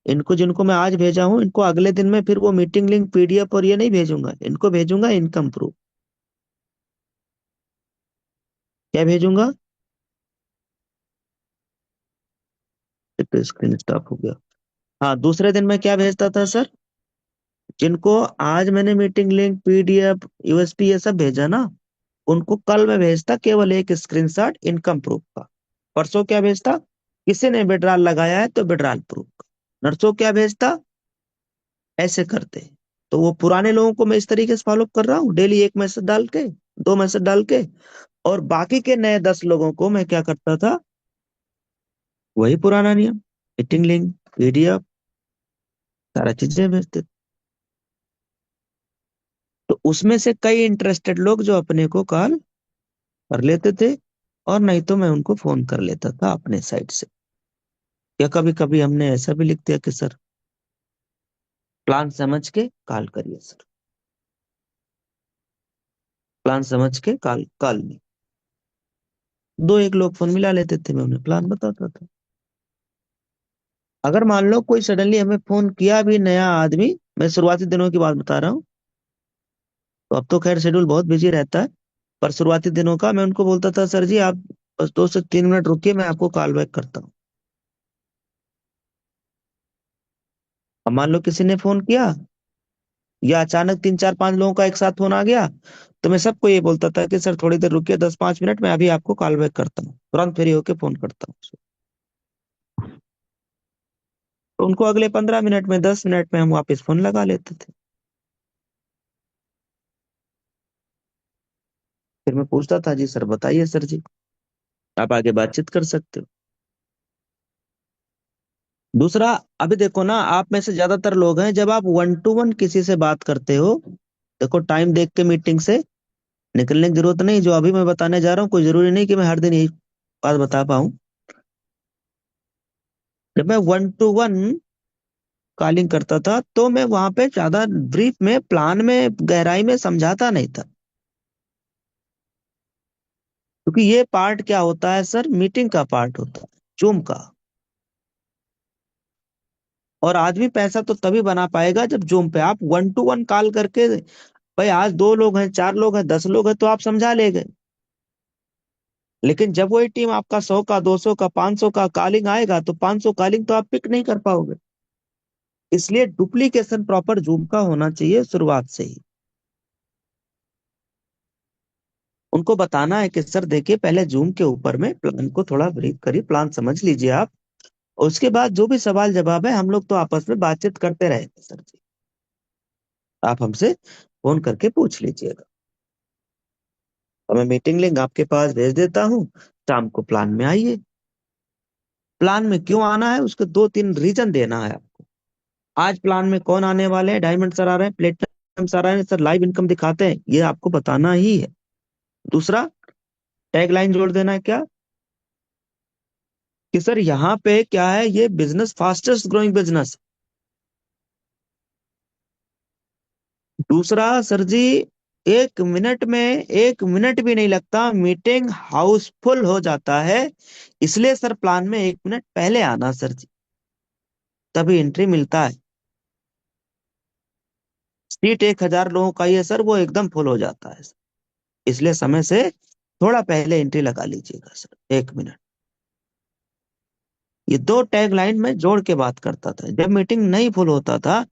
इनको, जिनको मैं आज भेजा हूं, इनको अगले दिन में फिर वो मीटिंग लिंक, पीडीएफ और ये नहीं भेजूंगा, इनको भेजूंगा इनकम प्रूफ। क्या भेजूंगा? एक तो स्क्रीन स्टॉप हो गया। हाँ, दूसरे दिन मैं क्या भेजता था सर? जिनको आज मैंने मीटिंग लिंक, पीडीएफ, यूएसपी ये सब भेजा ना, उनको कल मैं भेजता केवल एक स्क्रीनशॉट इनकम प्रूफ का। परसों क्या भेजता? किसी ने विड्रॉल लगाया है तो विड्रॉल प्रूफ का। नरसों क्या भेजता? ऐसे करते। तो वो पुराने लोगों को मैं इस तरीके से फॉलो कर रहा हूँ, डेली एक मैसेज डाल के, 2 मैसेज डाल के। और बाकी के नए 10 लोगों को मैं क्या करता था? वही पुराना नियम, मीटिंग लिंक, पीडीएफ, सारा चीजें भेजते थे। तो उसमें से कई इंटरेस्टेड लोग जो अपने को कॉल कर लेते थे, और नहीं तो मैं उनको फोन कर लेता था अपने साइड से। या कभी कभी हमने ऐसा भी लिख दिया कि सर प्लान समझ के कॉल करिए सर, प्लान समझ के कॉल कॉल में। 2-1 लोग फोन मिला लेते थे, मैं उन्हें प्लान बताता था। अगर मान लो कोई सडनली हमें फोन किया भी नया आदमी, मैं शुरुआती दिनों की बात बता रहा हूँ, तो अब तो खैर शेड्यूल बहुत बिजी रहता है, पर शुरुआती दिनों का मैं उनको बोलता था, सर जी आप बस 2 से 3 मिनट रुकिए, मैं आपको कॉल बैक करता हूँ। अब मान लो किसी ने फोन किया, या अचानक 3-4-5 लोगों का एक साथ फोन आ गया, तो मैं सबको ये बोलता था कि सर थोड़ी देर रुकिए, 10-5 मिनट, मैं अभी आपको कॉल बैक करता हूँ, तुरंत फ्री होके फोन करता हूँ। तो उनको अगले 15 मिनट में, 10 मिनट में हम वापस फोन लगा लेते थे। फिर मैं पूछता था, जी सर बताइए सर जी, आप आगे बातचीत कर सकते हो। दूसरा, अभी देखो ना, आप में से ज्यादातर लोग हैं, जब आप 1 to 1 किसी से बात करते हो, देखो टाइम देख के मीटिंग से निकलने की जरूरत नहीं। जो अभी मैं बताने जा रहा हूँ, कोई जरूरी नहीं कि मैं हर दिन यही बात बता पाऊँ। जब मैं 1-to-1 कॉलिंग करता था तो मैं वहां पे ज्यादा ब्रीफ में, प्लान में, गहराई में समझाता नहीं था, क्योंकि ये पार्ट क्या होता है सर, मीटिंग का पार्ट होता है, जूम का। और आदमी पैसा तो तभी बना पाएगा जब जूम पे आप 1-to-1 कॉल करके, भाई आज 2 लोग हैं, 4 लोग हैं, 10 लोग हैं तो आप समझा ले गए। लेकिन जब वही टीम आपका 100 का, 200 का, 500 का कॉलिंग आएगा तो 500 कॉलिंग तो आप पिक नहीं कर पाओगे। इसलिए डुप्लीकेशन प्रॉपर जूम का होना चाहिए शुरुआत से ही। उनको बताना है कि सर देखिए, पहले जूम के ऊपर में प्लान को थोड़ा ब्रीफ करिए, प्लान समझ लीजिए आप, और उसके बाद जो भी सवाल जवाब है हम लोग तो आपस में बातचीत करते रहेंगे सर जी, आप हमसे फोन करके पूछ लीजिएगा। तो मैं मीटिंग लिंक आपके पास भेज देता हूँ, शाम को प्लान में आइए। प्लान में क्यों आना है, उसके 2-3 रीजन देना है आपको। आज प्लान में कौन आने वाले हैं, डायमंड सर आ रहे हैं, प्लेटिनम सर आ रहे हैं, सर लाइव इनकम दिखाते हैं, ये आपको बताना ही है। दूसरा, टैगलाइन जोड़ देना है क्या, कि सर यहाँ पे क्या है, ये बिजनेस फास्टेस्ट ग्रोइंग बिजनेस। दूसरा सर जी, 1 मिनट भी नहीं लगता, मीटिंग हाउसफुल हो जाता है। इसलिए सर प्लान में 1 मिनट पहले आना सर जी, तभी एंट्री मिलता है। सीट 1,000 लोगों का ही है सर, वो एकदम फुल हो जाता है सर। इसलिए समय से थोड़ा पहले एंट्री लगा लीजिएगा सर, 1 मिनट। ये 2 टैग लाइन में जोड़ के बात करता था जब मीटिंग नहीं फुल होता था,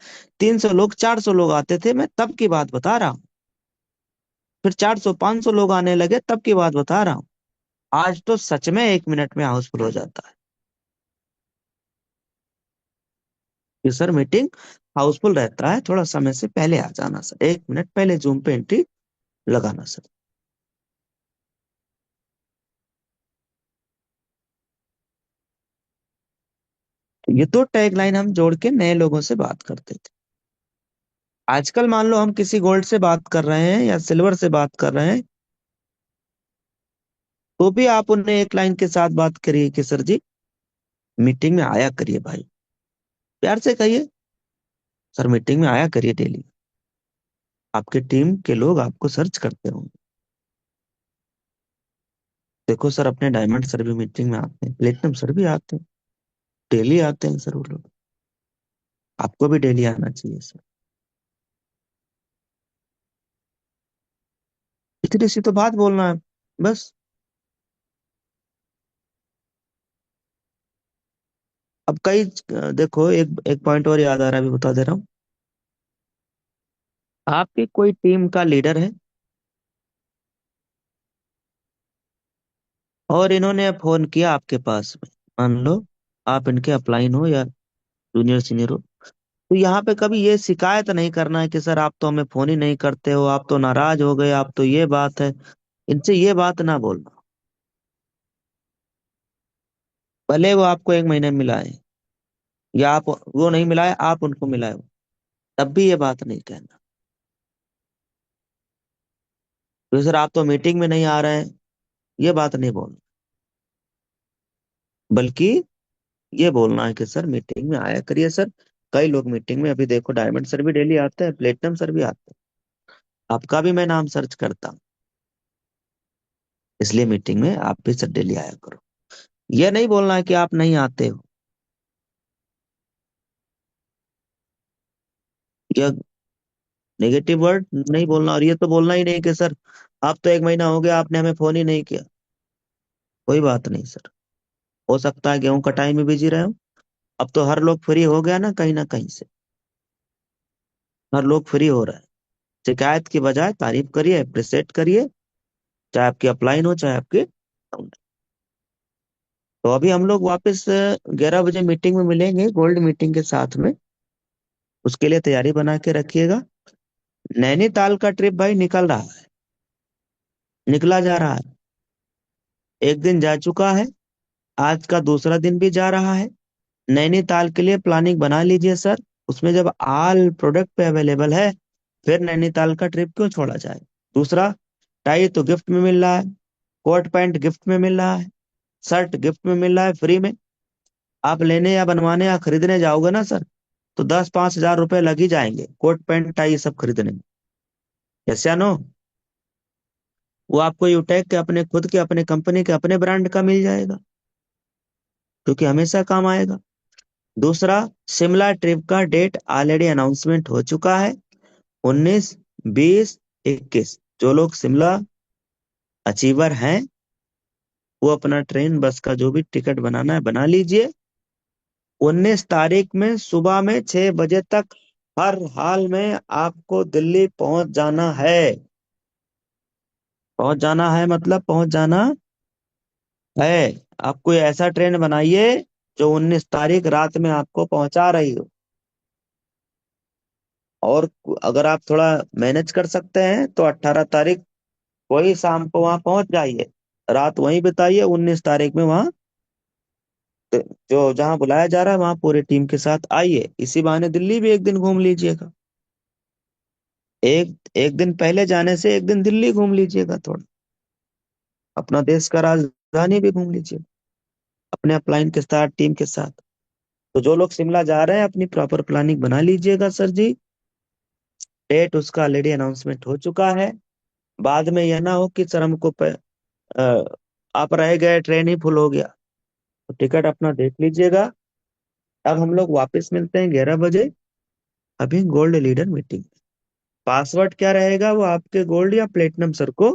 300 लोग, 400 लोग आते थे, मैं तब की बात बता रहा हूँ। फिर 400, 500 लोग आने लगे, तब की बात बता रहा हूँ। आज तो सच में 1 मिनट में हाउसफुल हो जाता है। ये सर मीटिंग हाउसफुल रहता है, थोड़ा समय से पहले आ जाना सर, 1 मिनट पहले जूम पे एंट्री लगाना सर। तो ये 2 टैग लाइन हम जोड़ के नए लोगों से बात करते थे। आजकल मान लो हम किसी गोल्ड से बात कर रहे हैं या सिल्वर से बात कर रहे हैं, तो भी आप उन्हें एक लाइन के साथ बात करिए कि सर जी मीटिंग में आया करिए भाई, प्यार से कहिए, सर मीटिंग में आया करिए डेली, आपके टीम के लोग आपको सर्च करते होंगे। देखो सर, अपने डायमंड सर भी मीटिंग में आते हैं, प्लेटिनम सर भी आते हैं, डेली आते हैं सर वो लोग, आपको भी डेली आना चाहिए सर। इतनी सी तो बात बोलना है बस। अब कई देखो, एक एक पॉइंट और याद आ रहा है, अभी बता दे रहा हूँ। आपकी कोई टीम का लीडर है और इन्होंने फोन किया आपके पास में, मान लो आप इनके अपलाइन हो या जूनियर सीनियर हो, तो यहाँ पे कभी ये शिकायत नहीं करना है कि सर आप तो हमें फोन ही नहीं करते हो, आप तो नाराज हो गए, आप तो ये बात है। इनसे ये बात ना बोलना। भले वो आपको 1 महीने में मिलाए या आप वो नहीं मिलाए, आप उनको मिलाए हो, तब भी ये बात नहीं कहना। तो सर आप तो मीटिंग में नहीं आ रहे हैं, ये बात नहीं बोलना, बल्कि ये बोलना है कि सर मीटिंग में आया करिए सर। कई लोग मीटिंग में, अभी देखो डायमंड सर भी डेली आते हैं, प्लेटिनम सर भी आते हैं, आपका भी मैं नाम सर्च करता हूँ, इसलिए मीटिंग में आप भी सर डेली आया करो। ये नहीं बोलना है कि आप नहीं आते हो, या नेगेटिव वर्ड नहीं बोलना। और ये तो बोलना ही नहीं कि सर आप तो 1 महीना हो गया, आपने हमें फोन ही नहीं किया। कोई बात नहीं सर, हो सकता है गेहूं कटाई में बिजी रहे हो, अब तो हर लोग फ्री हो गया ना कहीं से, हर लोग फ्री हो रहा है। शिकायत की बजाय तारीफ करिए, अप्रिशिएट करिए, चाहे आपके अपलाइन हो चाहे आपके down। तो अभी हम लोग वापस 11 बजे मीटिंग में मिलेंगे, गोल्ड मीटिंग के साथ में। उसके लिए तैयारी बना के रखिएगा। नैनीताल का ट्रिप भाई निकल रहा है, निकला जा रहा है। एक दिन जा चुका है, आज का दूसरा दिन भी जा रहा है। नैनीताल के लिए प्लानिंग बना लीजिए सर। उसमें जब ऑल प्रोडक्ट पे अवेलेबल है, फिर नैनीताल का ट्रिप क्यों छोड़ा जाए। दूसरा, टाई तो गिफ्ट में मिल रहा है, कोट पैंट गिफ्ट में मिल रहा है, शर्ट गिफ्ट में मिल रहा है फ्री में। आप लेने या बनवाने या खरीदने जाओगे ना सर, तो 10-5 हजार रुपए लग ही जाएंगे कोट पैंट टाई ये सब खरीदने में। यस या नो? वो आपको यूटेक के अपने खुद के अपने कंपनी के अपने ब्रांड का मिल जाएगा, क्योंकि हमेशा काम आएगा। दूसरा, शिमला ट्रिप का डेट ऑलरेडी अनाउंसमेंट हो चुका है, 19, 20, 21। जो लोग शिमला अचीवर हैं वो अपना ट्रेन बस का जो भी टिकट बनाना है बना लीजिए। 19 तारीख में सुबह में 6 बजे तक हर हाल में आपको दिल्ली पहुंच जाना है। पहुंच जाना है मतलब पहुंच जाना है। आप कोई ऐसा ट्रेन बनाइए जो 19 तारीख रात में आपको पहुंचा रही हो। और अगर आप थोड़ा मैनेज कर सकते हैं तो 18 तारीख वही शाम को वहां पहुंच जाइए, रात वहीं बिताइए। 19 तारीख में वहां जो जहां बुलाया जा रहा है वहां पूरी टीम के साथ आइए। इसी बहाने दिल्ली भी एक दिन घूम लीजिएगा। एक एक दिन पहले जाने से एक दिन दिल्ली घूम लीजिएगा, थोड़ा अपना देश का राजधानी भी घूम लीजिए अपने अपलाइन के साथ टीम के साथ। तो जो लोग शिमला जा रहे हैं अपनी प्रॉपर प्लानिंग बना लीजिएगा सर जी। डेट उसका ऑलरेडी अनाउंसमेंट हो चुका है। बाद में यह ना हो कि सर हमको अ, आप रह गए, ट्रेन ही फुल हो गया। तो टिकट अपना देख लीजिएगा। अब हम लोग वापस मिलते हैं 11 बजे, अभी गोल्ड लीडर मीटिंग। पासवर्ड क्या रहेगा वो आपके गोल्ड या प्लेटिनम सर को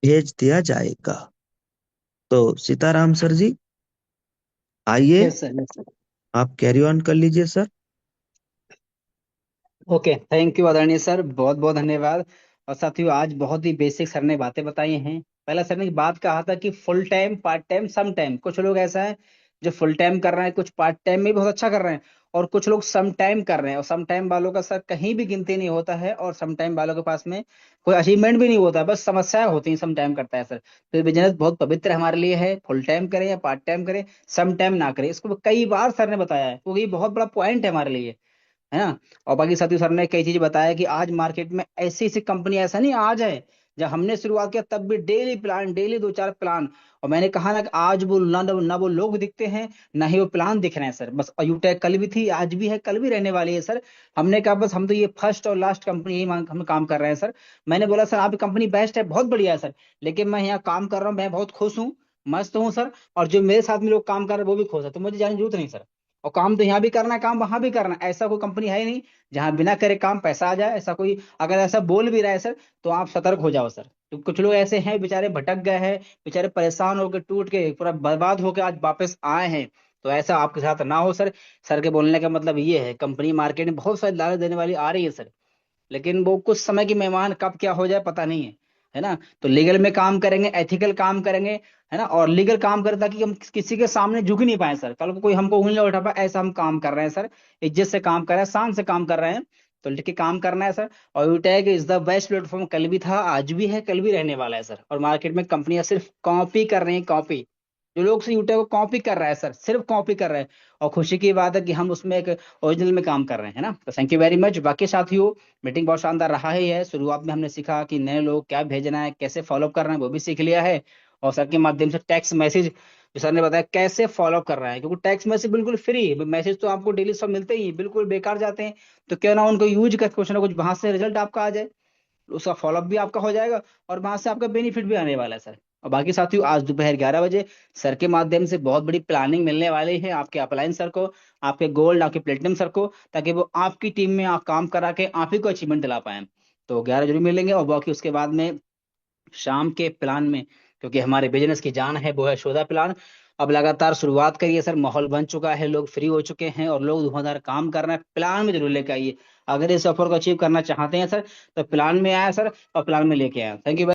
भेज दिया जाएगा। तो सीताराम सर जी आइए, यस सर, यस सर। आप कैरी ऑन कर लीजिए सर। ओके, थैंक यू आदरणीय सर, बहुत बहुत धन्यवाद। और साथियों, आज बहुत ही बेसिक सर ने बातें बताई हैं। पहला सर ने एक बात कहा था कि full time, part time, some time. कुछ लोग ऐसा है जो फुल टाइम कर रहे हैं, कुछ पार्ट टाइम में भी बहुत अच्छा कर रहे हैं, और कुछ लोग सम टाइम कर रहे हैं। और सम टाइम वालों का सर कहीं भी गिनती नहीं होता है, और सम टाइम वालों के पास में कोई अचीवमेंट भी नहीं होता है, बस समस्याएं होती हैं सम टाइम करता है सर। तो बिजनेस बहुत पवित्र हमारे लिए है, फुल टाइम करें या पार्ट टाइम करें, सम टाइम ना करें। इसको कई बार सर ने बताया है, क्योंकि ये बहुत बड़ा पॉइंट है हमारे लिए, है ना। और बाकी साथियों, सर ने कई चीज बताया कि आज मार्केट में ऐसी ऐसी कंपनी, ऐसा नहीं आज है, जब हमने शुरुआत किया तब भी डेली प्लान, डेली 2-4 प्लान। और मैंने कहा ना कि आज वो ना वो लोग दिखते हैं, ना ही वो प्लान दिख रहे हैं सर। बस यूटेक कल भी थी, आज भी है, कल भी रहने वाली है सर। हमने कहा बस हम तो ये फर्स्ट और लास्ट कंपनी यही हम काम कर रहे हैं सर। मैंने बोला सर आपकी कंपनी बेस्ट है, बहुत बढ़िया है सर, लेकिन मैं यहाँ काम कर रहा हूँ, मैं बहुत खुश हूँ, मस्त हूँ सर। और जो मेरे साथ में लोग काम कर रहे हैं वो भी खुश है, तो मुझे जाने की जरूरत नहीं सर। और काम तो यहाँ भी करना है, काम वहां भी करना है। ऐसा कोई कंपनी है ही नहीं जहां बिना करे काम पैसा आ जाए। ऐसा कोई अगर ऐसा बोल भी रहा है सर, तो आप सतर्क हो जाओ सर। तो कुछ लोग ऐसे हैं बेचारे भटक गए हैं, बेचारे परेशान होकर टूट के पूरा बर्बाद होकर आज वापस आए हैं। तो ऐसा आपके साथ ना हो सर। सर के बोलने का मतलब ये है, कंपनी मार्केट में बहुत सारी लालच देने वाली आ रही है सर, लेकिन वो कुछ समय की मेहमान, कब क्या हो जाए पता नहीं है ना। तो लीगल में काम करेंगे, एथिकल काम करेंगे, है ना। और लीगल काम करें ताकि हम किसी के सामने झुक नहीं पाए सर, कल को कोई हमको उंगली ना उठा पाए। ऐसा हम काम कर रहे हैं सर, इज्जत से काम कर रहे हैं, शान से काम कर रहे हैं। तो लिख के काम करना है सर। और यूटैग इज द बेस्ट प्लेटफॉर्म, कल भी था, आज भी है, कल भी रहने वाला है सर। और मार्केट में कंपनियां सिर्फ कॉपी कर रही हैं, कॉपी। जो लोग से यूटैग को कॉपी कर रहा है सर, सिर्फ कॉपी कर रहे हैं। और खुशी की बात है कि हम उसमें एक ओरिजिनल में काम कर रहे हैं, है ना। तो थैंक यू वेरी मच। बाकी साथियों, मीटिंग बहुत शानदार रहा ही है। शुरुआत में हमने सीखा कि नए लोग क्या भेजना है, कैसे फॉलो करना है, वो भी सीख लिया है। और सर के माध्यम से टेक्स्ट मैसेज, जो सर ने बताया कैसे फॉलो कर रहा है, क्योंकि टेक्स्ट मैसेज बिल्कुल फ्री, मैसेज तो आपको डेली सब मिलते ही बिल्कुल बेकार जाते हैं। तो क्यों ना उनको यूज कर, कुछ ना कुछ वहां से रिजल्ट आपका आ जाए, उसका फॉलोअप भी आपका हो जाएगा, और वहां से आपका बेनिफिट भी आने वाला है सर। और बाकी साथियों, आज दोपहर 11 बजे सर के माध्यम से बहुत बड़ी प्लानिंग मिलने वाली है आपके अपलाइन सर को, आपके गोल्ड, आपके प्लेटिनम सर को, ताकि वो आपकी टीम में आप काम करा के आप ही को अचीवमेंट दिला पाए। तो 11 जरूर मिलेंगे। और बाकी उसके बाद में शाम के प्लान में, क्योंकि हमारे बिजनेस की जान है वो है शोधा प्लान। अब लगातार शुरुआत करिए सर, माहौल बन चुका है, लोग फ्री हो चुके हैं, और लोग धुआंधार काम कर रहे हैं। प्लान में जरूर लेके आइए, अगर इस ऑफर को अचीव करना चाहते हैं सर, तो प्लान में आया सर, और प्लान में लेके आया। Thank you.